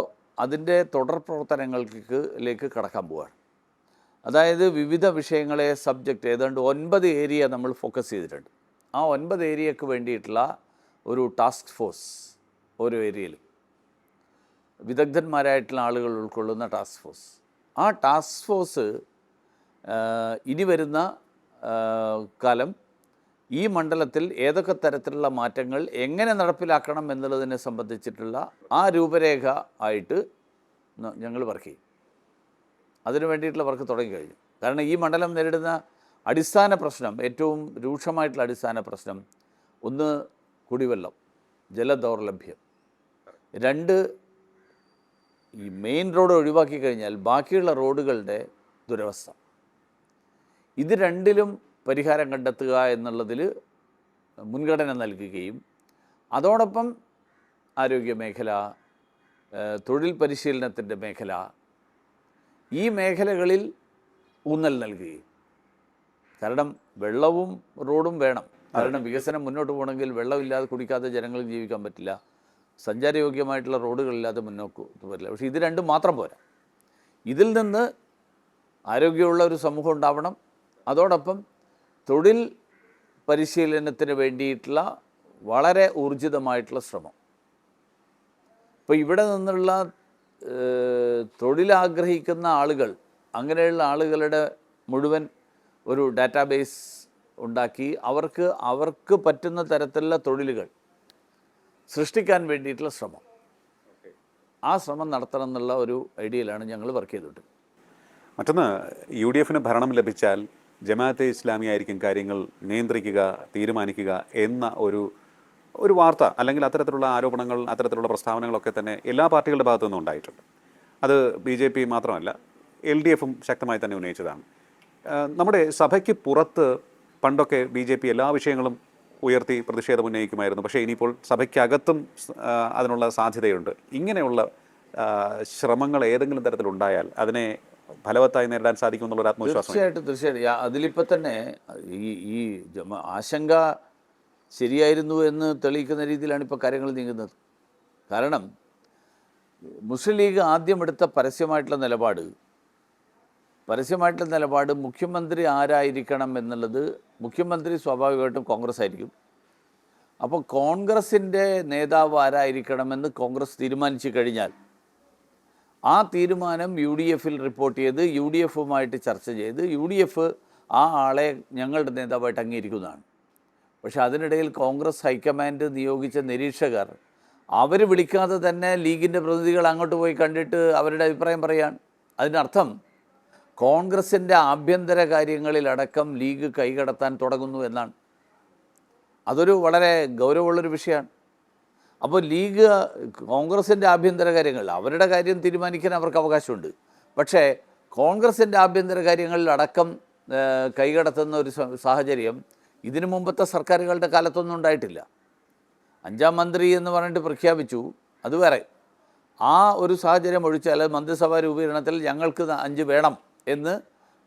അതിൻ്റെ തുടർ പ്രവർത്തനങ്ങളിലേക്ക് കടക്കാൻ പോവുകയാണ്. അതായത് വിവിധ വിഷയങ്ങളെ സബ്ജക്റ്റ് ഏതാണ്ട് 9 ഏരിയ നമ്മൾ ഫോക്കസ് ചെയ്തിട്ടുണ്ട്. ആ 9 ഏരിയക്ക് വേണ്ടിയിട്ടുള്ള ഒരു ടാസ്ക് ഫോഴ്സ്, ഓരോ ഏരിയയിലും വിദഗ്ധന്മാരായിട്ടുള്ള ആളുകൾ ഉൾക്കൊള്ളുന്ന ടാസ്ക് ഫോഴ്സ്. ആ ടാസ്ക് ഫോഴ്സ് ഇനി വരുന്ന കാലം ഈ മണ്ഡലത്തിൽ ഏതൊക്കെ തരത്തിലുള്ള മാറ്റങ്ങൾ എങ്ങനെ നടപ്പിലാക്കണം എന്നുള്ളതിനെ സംബന്ധിച്ചിട്ടുള്ള ആ രൂപരേഖ ആയിട്ട് ഞങ്ങൾ വർക്ക് ചെയ്യും. അതിനു വേണ്ടിയിട്ടുള്ള വർക്ക് തുടങ്ങിക്കഴിഞ്ഞു. കാരണം ഈ മണ്ഡലം നേരിടുന്ന അടിസ്ഥാന പ്രശ്നം, ഏറ്റവും രൂക്ഷമായിട്ടുള്ള അടിസ്ഥാന പ്രശ്നം, ഒന്ന് കുടിവെള്ളം, ജലദൗർലഭ്യം. 2, ഈ മെയിൻ റോഡ് ഒഴിവാക്കി കഴിഞ്ഞാൽ ബാക്കിയുള്ള റോഡുകളുടെ ദുരവസ്ഥ. ഇത് രണ്ടിലും പരിഹാരം കണ്ടെത്തുക എന്നുള്ളതിൽ മുൻഗണന നൽകുകയും അതോടൊപ്പം ആരോഗ്യമേഖല, തൊഴിൽ പരിശീലനത്തിൻ്റെ മേഖല, ഈ മേഖലകളിൽ ഊന്നൽ നൽകുകയും. കാരണം വെള്ളവും റോഡും വേണം. കാരണം വികസനം മുന്നോട്ട് പോകണമെങ്കിൽ വെള്ളമില്ലാതെ കുടിക്കാതെ ജനങ്ങൾക്ക് ജീവിക്കാൻ പറ്റില്ല, സഞ്ചാരയോഗ്യമായിട്ടുള്ള റോഡുകളില്ലാതെ മുന്നോട്ട് പറ്റില്ല. പക്ഷേ ഇത് രണ്ടും മാത്രം പോരാ. ഇതിൽ നിന്ന് ആരോഗ്യമുള്ള ഒരു സമൂഹം ഉണ്ടാവണം, അതോടൊപ്പം തൊഴിൽ പരിശീലനത്തിന് വേണ്ടിയിട്ടുള്ള വളരെ ഊർജിതമായിട്ടുള്ള ശ്രമം. ഇപ്പോൾ ഇവിടെ നിന്നുള്ള തൊഴിലാഗ്രഹിക്കുന്ന ആളുകൾ, അങ്ങനെയുള്ള ആളുകളുടെ മുഴുവൻ ഒരു ഡാറ്റാബേസ് ഉണ്ടാക്കി അവർക്ക് പറ്റുന്ന തരത്തിലുള്ള തൊഴിലുകൾ സൃഷ്ടിക്കാൻ വേണ്ടിയിട്ടുള്ള ശ്രമം, ആ ശ്രമം നടത്തണം എന്നുള്ള ഒരു ഐഡിയയിലാണ് ഞങ്ങൾ വർക്ക് ചെയ്തിട്ട്. മറ്റൊന്ന്, യു ഡി എഫിന് ഭരണം ലഭിച്ചാൽ ജമാഅത്തെ ഇസ്ലാമി ആയിരിക്കും കാര്യങ്ങൾ നിയന്ത്രിക്കുക, തീരുമാനിക്കുക എന്ന ഒരു വാർത്ത അല്ലെങ്കിൽ അത്തരത്തിലുള്ള ആരോപണങ്ങൾ, അത്തരത്തിലുള്ള പ്രസ്താവനകളൊക്കെ തന്നെ എല്ലാ പാർട്ടികളുടെ ഭാഗത്തു നിന്നും ഉണ്ടായിട്ടുണ്ട്. അത് BJP മാത്രമല്ല, LDFും ശക്തമായി തന്നെ ഉന്നയിച്ചതാണ്. നമ്മുടെ സഭയ്ക്ക് പുറത്ത് പണ്ടൊക്കെ BJP എല്ലാ വിഷയങ്ങളും ഉയർത്തി പ്രതിഷേധം ഉന്നയിക്കുമായിരുന്നു. പക്ഷേ ഇനിയിപ്പോൾ സഭയ്ക്കകത്തും അതിനുള്ള സാധ്യതയുണ്ട്. ഇങ്ങനെയുള്ള ശ്രമങ്ങൾ ഏതെങ്കിലും തരത്തിലുണ്ടായാൽ അതിനെ ഫലവത്തായി നേരിടാൻ സാധിക്കും എന്നുള്ളൊരു ആത്മവിശ്വാസം. തീർച്ചയായിട്ടും. അതിലിപ്പോൾ തന്നെ ഈ ആശങ്ക ശരിയായിരുന്നു എന്ന് തെളിയിക്കുന്ന രീതിയിലാണ് ഇപ്പോൾ കാര്യങ്ങൾ നീങ്ങുന്നത്. കാരണം മുസ്ലിം ലീഗ് ആദ്യം എടുത്ത പരസ്യമായിട്ടുള്ള നിലപാട് മുഖ്യമന്ത്രി ആരായിരിക്കണം എന്നുള്ളത്, മുഖ്യമന്ത്രി സ്വാഭാവികമായിട്ടും കോൺഗ്രസ് ആയിരിക്കും. അപ്പോൾ കോൺഗ്രസിൻ്റെ നേതാവ് ആരായിരിക്കണമെന്ന് കോൺഗ്രസ് തീരുമാനിച്ചു കഴിഞ്ഞാൽ ആ തീരുമാനം UDFിൽ റിപ്പോർട്ട് ചെയ്ത് UDFുമായിട്ട് ചർച്ച ചെയ്ത് UDF ആ ആളെ ഞങ്ങളുടെ നേതാവായിട്ട് അംഗീകരിക്കുന്നതാണ്. പക്ഷെ അതിനിടയിൽ കോൺഗ്രസ് ഹൈക്കമാൻഡ് നിയോഗിച്ച നിരീക്ഷകർ അവർ വിളിക്കാതെ തന്നെ ലീഗിൻ്റെ പ്രതിനിധികൾ അങ്ങോട്ട് പോയി കണ്ടിട്ട് അവരുടെ അഭിപ്രായം പറയുകയാണ്. അതിനർത്ഥം കോൺഗ്രസിൻ്റെ ആഭ്യന്തര കാര്യങ്ങളിലടക്കം ലീഗ് കൈകടത്താൻ തുടങ്ങുന്നു എന്നാണ്. അതൊരു വളരെ ഗൗരവമുള്ളൊരു വിഷയമാണ്. അപ്പോൾ ലീഗ് കോൺഗ്രസിൻ്റെ ആഭ്യന്തര കാര്യങ്ങൾ, അവരുടെ കാര്യം തീരുമാനിക്കാൻ അവർക്ക് അവകാശമുണ്ട്. പക്ഷേ കോൺഗ്രസിൻ്റെ ആഭ്യന്തര കാര്യങ്ങളിലടക്കം കൈകടത്തുന്ന ഒരു സാഹചര്യം ഇതിനു മുമ്പത്തെ സർക്കാരുകളുടെ കാലത്തൊന്നും ഉണ്ടായിട്ടില്ല. 5ാം മന്ത്രി എന്ന് പറഞ്ഞിട്ട് പ്രഖ്യാപിച്ചു, അത് വേറെ. ആ ഒരു സാഹചര്യം ഒഴിച്ചാൽ മന്ത്രിസഭാ രൂപീകരണത്തിൽ ഞങ്ങൾക്ക് 5 വേണം എന്ന്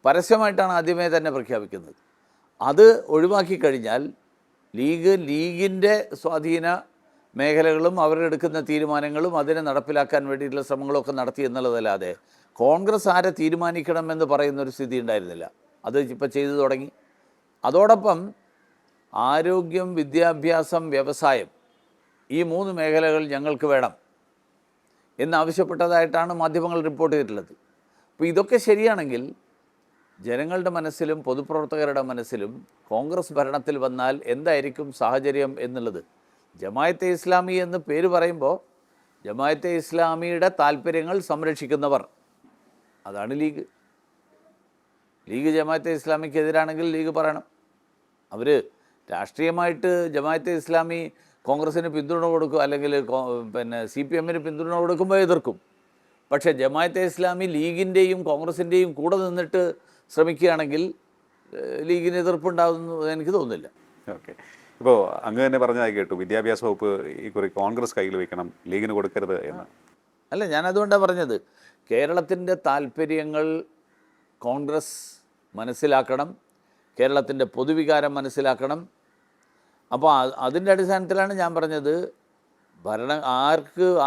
പരസ്യമായിട്ടാണ് ആദ്യമേ തന്നെ പ്രഖ്യാപിക്കുന്നത്. അത് ഒഴിവാക്കി കഴിഞ്ഞാൽ ലീഗിൻ്റെ സ്വാധീന മേഖലകളും അവരെടുക്കുന്ന തീരുമാനങ്ങളും അതിനെ നടപ്പിലാക്കാൻ വേണ്ടിയിട്ടുള്ള ശ്രമങ്ങളൊക്കെ നടത്തി എന്നുള്ളതല്ലാതെ കോൺഗ്രസ് ആരെ തീരുമാനിക്കണമെന്ന് പറയുന്നൊരു സ്ഥിതി ഉണ്ടായിരുന്നില്ല. അത് ഇപ്പോൾ ചെയ്തു തുടങ്ങി. അതോടൊപ്പം ആരോഗ്യം, വിദ്യാഭ്യാസം, വ്യവസായം, ഈ 3 മേഖലകൾ ഞങ്ങൾക്ക് വേണം എന്നാവശ്യപ്പെട്ടതായിട്ടാണ് മാധ്യമങ്ങൾ റിപ്പോർട്ട് ചെയ്തിട്ടുള്ളത്. അപ്പോൾ ഇതൊക്കെ ശരിയാണെങ്കിൽ ജനങ്ങളുടെ മനസ്സിലും പൊതുപ്രവർത്തകരുടെ മനസ്സിലും കോൺഗ്രസ് ഭരണത്തിൽ വന്നാൽ എന്തായിരിക്കും സാഹചര്യം എന്നുള്ളത്, ജമാഅത്തെ ഇസ്ലാമി എന്ന് പേര് പറയുമ്പോൾ ജമാഅത്തെ ഇസ്ലാമിയുടെ താല്പര്യങ്ങൾ സംരക്ഷിക്കുന്നവർ, അതാണ് ലീഗ്. ജമാഅത്തെ ഇസ്ലാമിക്കെതിരാണെങ്കിൽ ലീഗ് പറയണം. അവർ രാഷ്ട്രീയമായിട്ട് ജമാഅത്തെ ഇസ്ലാമി കോൺഗ്രസിന് പിന്തുണ കൊടുക്കും, അല്ലെങ്കിൽ CPMന് പിന്തുണ കൊടുക്കുമ്പോൾ എതിർക്കും. പക്ഷേ ജമാഅത്തെ ഇസ്ലാമി ലീഗിൻ്റെയും കോൺഗ്രസിൻ്റെയും കൂടെ നിന്നിട്ട് ശ്രമിക്കുകയാണെങ്കിൽ ലീഗിന് എതിർപ്പുണ്ടാകുന്നു എനിക്ക് തോന്നുന്നില്ല. ഓക്കെ. ഇപ്പോൾ അങ്ങ് തന്നെ പറഞ്ഞതായി കേട്ടു, വിദ്യാഭ്യാസ വകുപ്പ് ഇക്കുറി കോൺഗ്രസ് കയ്യിൽ വെക്കണം, ലീഗിന് കൊടുക്കരുത് എന്ന്. അല്ല, ഞാനതുകൊണ്ടാണ് പറഞ്ഞത്, കേരളത്തിൻ്റെ താല്പര്യങ്ങൾ കോൺഗ്രസ് മനസ്സിലാക്കണം, കേരളത്തിൻ്റെ പൊതുവികാരം മനസ്സിലാക്കണം. അപ്പോൾ അതിൻ്റെ അടിസ്ഥാനത്തിലാണ് ഞാൻ പറഞ്ഞത്,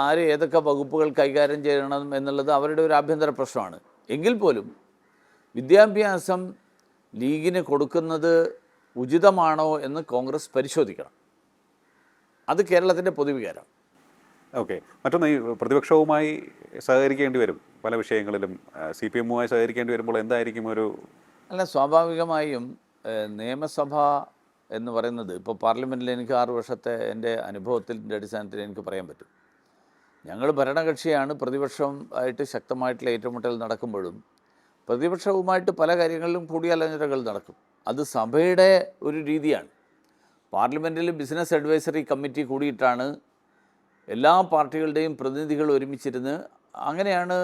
ആര് ഏതൊക്കെ വകുപ്പുകൾ കൈകാര്യം ചെയ്യണം എന്നുള്ളത് അവരുടെ ഒരു ആഭ്യന്തര പ്രശ്നമാണ്. എങ്കിൽ പോലും വിദ്യാഭ്യാസം ലീഗിന് കൊടുക്കുന്നത് ഉചിതമാണോ എന്ന് കോൺഗ്രസ് പരിശോധിക്കണം. അത് കേരളത്തിൻ്റെ പൊതുവികാരം. ഓക്കെ. മറ്റൊന്ന്, ഈ പ്രതിപക്ഷവുമായി സഹകരിക്കേണ്ടി വരും പല വിഷയങ്ങളിലും. CPMുമായി സഹകരിക്കേണ്ടി വരുമ്പോൾ എന്തായിരിക്കും ഒരു... അല്ല, സ്വാഭാവികമായും നിയമസഭ എന്ന് പറയുന്നത്, ഇപ്പോൾ പാർലമെൻറ്റിൽ എനിക്ക് 6 വർഷത്തെ എൻ്റെ അനുഭവത്തിൻ്റെ അടിസ്ഥാനത്തിൽ എനിക്ക് പറയാൻ പറ്റും. ഞങ്ങൾ ഭരണകക്ഷിയാണ്. പ്രതിപക്ഷം ആയിട്ട് ശക്തമായിട്ടുള്ള ഏറ്റുമുട്ടൽ നടക്കുമ്പോഴും പ്രതിപക്ഷവുമായിട്ട് പല കാര്യങ്ങളിലും കൂടിയാലോചനകൾ നടക്കും. അത് സഭയുടെ ഒരു രീതിയാണ്. പാർലമെൻറ്റിൽ ബിസിനസ് അഡ്വൈസറി കമ്മിറ്റി കൂടിയിട്ടാണ് എല്ലാ പാർട്ടികളുടെയും പ്രതിനിധികൾ ഒരുമിച്ചിരുന്ന്, അങ്ങനെയാണ്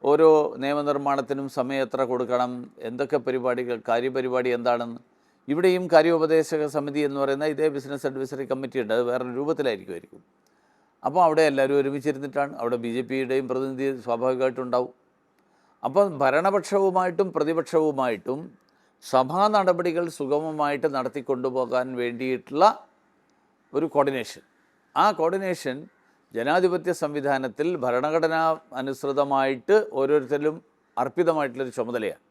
ഓരോ നിയമനിർമ്മാണത്തിനും സമയം എത്ര കൊടുക്കണം, എന്തൊക്കെ പരിപാടികൾ, കാര്യപരിപാടി എന്താണെന്ന്. ഇവിടെയും കാര്യോപദേശക സമിതി എന്ന് പറയുന്ന ഇതേ ബിസിനസ് അഡ്വൈസറി കമ്മിറ്റി ഉണ്ട്, അത് വേറൊരു രൂപത്തിലായിരിക്കും. അപ്പോൾ അവിടെ എല്ലാവരും ഒരുമിച്ചിരുന്നിട്ടാണ്. അവിടെ BJPയുടെയും പ്രതിനിധി സ്വാഭാവികമായിട്ടുണ്ടാവും. അപ്പം ഭരണപക്ഷവുമായിട്ടും പ്രതിപക്ഷവുമായിട്ടും സഭാ നടപടികൾ സുഗമമായിട്ട് നടത്തിക്കൊണ്ടുപോകാൻ വേണ്ടിയിട്ടുള്ള ഒരു കോർഡിനേഷൻ, ആ കോർഡിനേഷൻ ജനാധിപത്യ സംവിധാനത്തിൽ ഭരണഘടനാ അനുസൃതമായിട്ട് ഓരോരുത്തരിലും അർപ്പിതമായിട്ടുള്ളൊരു ചുമതലയാണ്.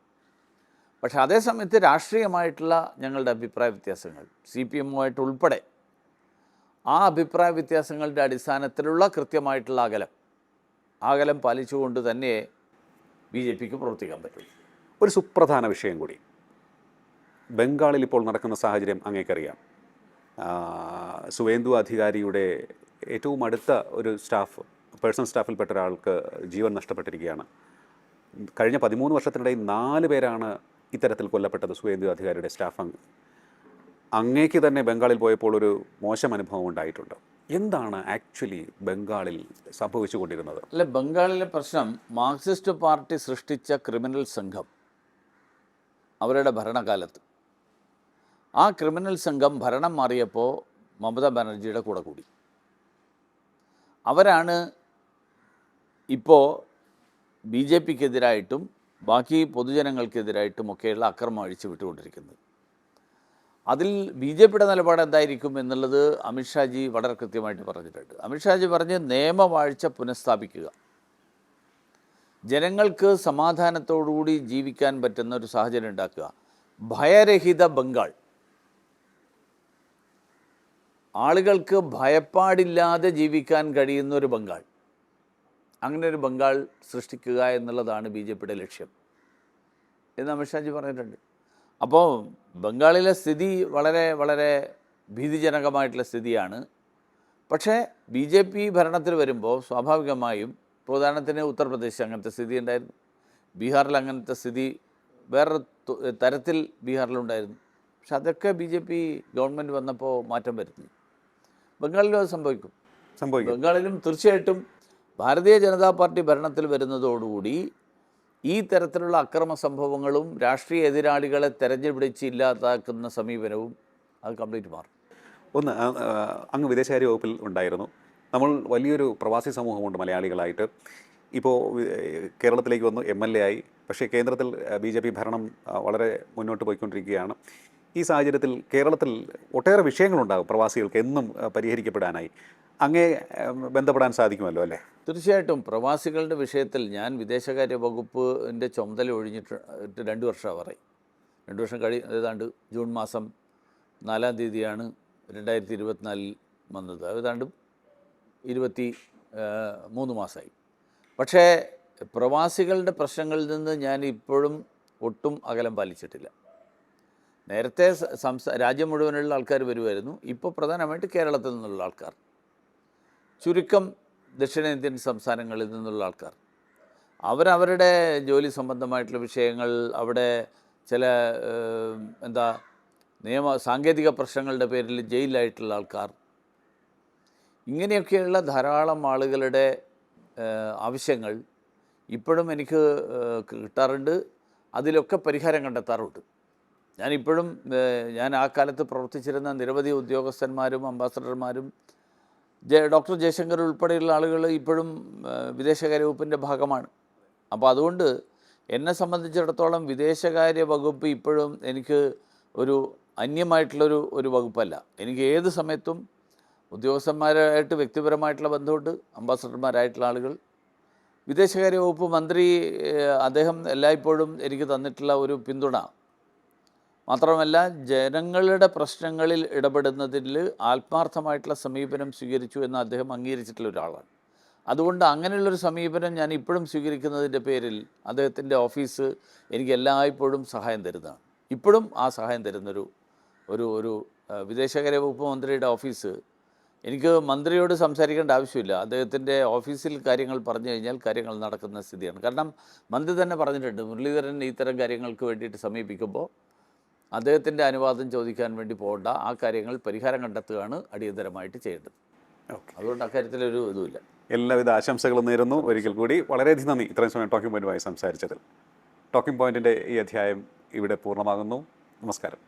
പക്ഷേ അതേസമയത്ത് രാഷ്ട്രീയമായിട്ടുള്ള ഞങ്ങളുടെ അഭിപ്രായ വ്യത്യാസങ്ങൾ, CPMുമായിട്ട് ഉൾപ്പെടെ, ആ അഭിപ്രായ വ്യത്യാസങ്ങളുടെ അടിസ്ഥാനത്തിലുള്ള കൃത്യമായിട്ടുള്ള അകലം പാലിച്ചുകൊണ്ട് തന്നെ BJPക്ക് പ്രവർത്തിക്കാൻ പറ്റും. ഒരു സുപ്രധാന വിഷയം കൂടി, ബംഗാളിൽ ഇപ്പോൾ നടക്കുന്ന സാഹചര്യം അങ്ങേക്കറിയാം. സുവേന്ദു അധികാരിയുടെ ഏറ്റവും അടുത്ത ഒരു പേഴ്സണൽ സ്റ്റാഫിൽപ്പെട്ട ഒരാൾക്ക് ജീവൻ നഷ്ടപ്പെട്ടിരിക്കുകയാണ്. കഴിഞ്ഞ 13 വർഷത്തിനിടയിൽ 4 പേരാണ് ഇത്തരത്തിൽ കൊല്ലപ്പെട്ടത്. സുവേന്ദു അധികാരിയുടെ സ്റ്റാഫ് അങ്ങേക്ക് തന്നെ ബംഗാളിൽ പോയപ്പോൾ ഒരു മോശം അനുഭവം ഉണ്ടായിട്ടുണ്ട്. എന്താണ് ആക്ച്വലി ബംഗാളിൽ സംഭവിച്ചുകൊണ്ടിരുന്നത്? അല്ല, ബംഗാളിലെ പ്രശ്നം മാർക്സിസ്റ്റ് പാർട്ടി സൃഷ്ടിച്ച ക്രിമിനൽ സംഘം അവരുടെ ഭരണകാലത്ത്, ആ ക്രിമിനൽ സംഘം ഭരണം മാറിയപ്പോൾ മമതാ ബാനർജിയുടെ കൂടെ കൂടി. അവരാണ് ഇപ്പോൾ BJPക്കെതിരായിട്ടും ബാക്കി പൊതുജനങ്ങൾക്കെതിരായിട്ടുമൊക്കെയുള്ള അക്രമം അഴിച്ചു വിട്ടുകൊണ്ടിരിക്കുന്നത്. അതിൽ BJPയുടെ നിലപാട് എന്തായിരിക്കും എന്നുള്ളത് അമിത്ഷാജി വളരെ കൃത്യമായിട്ട് പറഞ്ഞിട്ടുണ്ട്. അമിത്ഷാജി പറഞ്ഞ് നിയമവാഴ്ച പുനഃസ്ഥാപിക്കുക, ജനങ്ങൾക്ക് സമാധാനത്തോടുകൂടി ജീവിക്കാൻ പറ്റുന്ന ഒരു സാഹചര്യം ഉണ്ടാക്കുക, ഭയരഹിത ബംഗാൾ, ആളുകൾക്ക് ഭയപ്പാടില്ലാതെ ജീവിക്കാൻ കഴിയുന്ന ഒരു ബംഗാൾ, അങ്ങനെ ഒരു ബംഗാൾ സൃഷ്ടിക്കുക എന്നുള്ളതാണ് BJPയുടെ ലക്ഷ്യം എന്ന് അമിത്ഷാജി പറഞ്ഞിട്ടുണ്ട്. അപ്പോൾ ബംഗാളിലെ സ്ഥിതി വളരെ വളരെ ഭീതിജനകമായിട്ടുള്ള സ്ഥിതിയാണ്. പക്ഷേ BJP ഭരണത്തിൽ വരുമ്പോൾ സ്വാഭാവികമായും, ഉദാഹരണത്തിന് ഉത്തർപ്രദേശ് അങ്ങനത്തെ സ്ഥിതി ഉണ്ടായിരുന്നു, ബീഹാറിൽ അങ്ങനത്തെ സ്ഥിതി വേറൊരു തരത്തിൽ ബീഹാറിലുണ്ടായിരുന്നു. പക്ഷെ അതൊക്കെ BJP ഗവൺമെൻറ് വന്നപ്പോൾ മാറ്റം വരുത്തി. ബംഗാളിലും അത് സംഭവിക്കും. ബംഗാളിലും തീർച്ചയായിട്ടും ഭാരതീയ ജനതാ പാർട്ടി ഭരണത്തിൽ വരുന്നതോടുകൂടി ഈ തരത്തിലുള്ള അക്രമ സംഭവങ്ങളും രാഷ്ട്രീയ എതിരാളികളെ തെരഞ്ഞുപിടിച്ച് ഇല്ലാതാക്കുന്ന സമീപനവും അത് കംപ്ലീറ്റ് മാറും. അങ്ങ് വിദേശകാര്യ വകുപ്പിൽ ഉണ്ടായിരുന്നു. നമ്മൾ വലിയൊരു പ്രവാസി സമൂഹമുണ്ട് മലയാളികളായിട്ട്. ഇപ്പോൾ കേരളത്തിലേക്ക് വന്നു, MLA ആയി. പക്ഷേ കേന്ദ്രത്തിൽ BJP ഭരണം വളരെ മുന്നോട്ട് പോയിക്കൊണ്ടിരിക്കുകയാണ്. ഈ സാഹചര്യത്തിൽ കേരളത്തിൽ ഒട്ടേറെ വിഷയങ്ങളുണ്ടാകും പ്രവാസികൾക്ക് എന്നും പരിഹരിക്കപ്പെടാനായി. അങ്ങേ ബന്ധപ്പെടാൻ സാധിക്കുമല്ലോ അല്ലേ? തീർച്ചയായിട്ടും. പ്രവാസികളുടെ വിഷയത്തിൽ ഞാൻ വിദേശകാര്യ വകുപ്പിൻ്റെ ചുമതല ഒഴിഞ്ഞിട്ട് 2 വർഷം പറയും. 2 വർഷം ഏതാണ്ട് ജൂൺ മാസം 4-ാം തീയതിയാണ് 2024 വന്നത്. ഏതാണ്ട് 23 മാസമായി. പക്ഷേ പ്രവാസികളുടെ പ്രശ്നങ്ങളിൽ നിന്ന് ഞാൻ ഇപ്പോഴും ഒട്ടും അകലം പാലിച്ചിട്ടില്ല. നേരത്തെ രാജ്യം മുഴുവനുള്ള ആൾക്കാർ വരുമായിരുന്നു. ഇപ്പോൾ പ്രധാനമായിട്ട് കേരളത്തിൽ നിന്നുള്ള ആൾക്കാർ, ചുരുക്കം ദക്ഷിണേന്ത്യൻ സംസ്ഥാനങ്ങളിൽ നിന്നുള്ള ആൾക്കാർ, അവരവരുടെ ജോലി സംബന്ധമായിട്ടുള്ള വിഷയങ്ങൾ, അവിടെ ചില സാങ്കേതിക പ്രശ്നങ്ങളുടെ പേരിൽ ജയിലിലായിട്ടുള്ള ആൾക്കാർ, ഇങ്ങനെയൊക്കെയുള്ള ധാരാളം ആളുകളുടെ ആവശ്യങ്ങൾ ഇപ്പോഴും എനിക്ക് കിട്ടാറുണ്ട്. അതിലൊക്കെ പരിഹാരം കണ്ടെത്താറുണ്ട്. ഞാൻ ആ കാലത്ത് പ്രവർത്തിച്ചിരുന്ന നിരവധി ഉദ്യോഗസ്ഥന്മാരും അംബാസഡർമാരും ഡോക്ടർ ജയശങ്കർ ഉൾപ്പെടെയുള്ള ആളുകൾ ഇപ്പോഴും വിദേശകാര്യ വകുപ്പിൻ്റെ ഭാഗമാണ്. അപ്പോൾ അതുകൊണ്ട് എന്നെ സംബന്ധിച്ചിടത്തോളം വിദേശകാര്യ വകുപ്പ് ഇപ്പോഴും എനിക്ക് ഒരു അന്യമായിട്ടുള്ളൊരു വകുപ്പല്ല. എനിക്ക് ഏത് സമയത്തും ഉദ്യോഗസ്ഥന്മാരായിട്ട് വ്യക്തിപരമായിട്ടുള്ള ബന്ധമുണ്ട്, അംബാസഡർമാരായിട്ടുള്ള ആളുകൾ. വിദേശകാര്യ വകുപ്പ് മന്ത്രി അദ്ദേഹം എല്ലായ്പ്പോഴും എനിക്ക് തന്നിട്ടുള്ള ഒരു പിന്തുണ മാത്രമല്ല, ജനങ്ങളുടെ പ്രശ്നങ്ങളിൽ ഇടപെടുന്നതിൽ ആത്മാർത്ഥമായിട്ടുള്ള സമീപനം സ്വീകരിച്ചു എന്ന് അദ്ദേഹം അംഗീകരിച്ചിട്ടുള്ള ഒരാളാണ്. അതുകൊണ്ട് അങ്ങനെയുള്ളൊരു സമീപനം ഞാൻ ഇപ്പോഴും സ്വീകരിക്കുന്നതിൻ്റെ പേരിൽ അദ്ദേഹത്തിൻ്റെ ഓഫീസ് എനിക്ക് എല്ലായ്പ്പോഴും സഹായം തരുന്നതാണ്. ഇപ്പോഴും ആ സഹായം തരുന്നൊരു ഒരു വിദേശകാര്യ വകുപ്പ് മന്ത്രിയുടെ ഓഫീസ്, എനിക്ക് മന്ത്രിയോട് സംസാരിക്കേണ്ട ആവശ്യമില്ല. അദ്ദേഹത്തിൻ്റെ ഓഫീസിൽ കാര്യങ്ങൾ പറഞ്ഞു കഴിഞ്ഞാൽ കാര്യങ്ങൾ നടക്കുന്ന സ്ഥിതിയാണ്. കാരണം മന്ത്രി തന്നെ പറഞ്ഞിട്ടുണ്ട്, മുരളീധരൻ ഇത്തരം കാര്യങ്ങൾക്ക് വേണ്ടിയിട്ട് സമീപിക്കുമ്പോൾ അദ്ദേഹത്തിൻ്റെ അനുവാദം ചോദിക്കാൻ വേണ്ടി പോകേണ്ട, ആ കാര്യങ്ങൾ പരിഹാരം കണ്ടെത്തുകയാണ് അടിയന്തരമായിട്ട് ചെയ്യേണ്ടത്. അതുകൊണ്ട് അക്കാര്യത്തിലൊരു ഇതുമില്ല. എല്ലാവിധ ആശംസകളും നേരുന്നു. ഒരിക്കൽ കൂടി വളരെയധികം നന്ദി ഇത്രയും സമയം ടോക്കിംഗ് പോയിന്റുമായി സംസാരിച്ചതിൽ. ടോക്കിംഗ് പോയിന്റിൻ്റെ ഈ അധ്യായം ഇവിടെ പൂർണ്ണമാകുന്നു. നമസ്കാരം.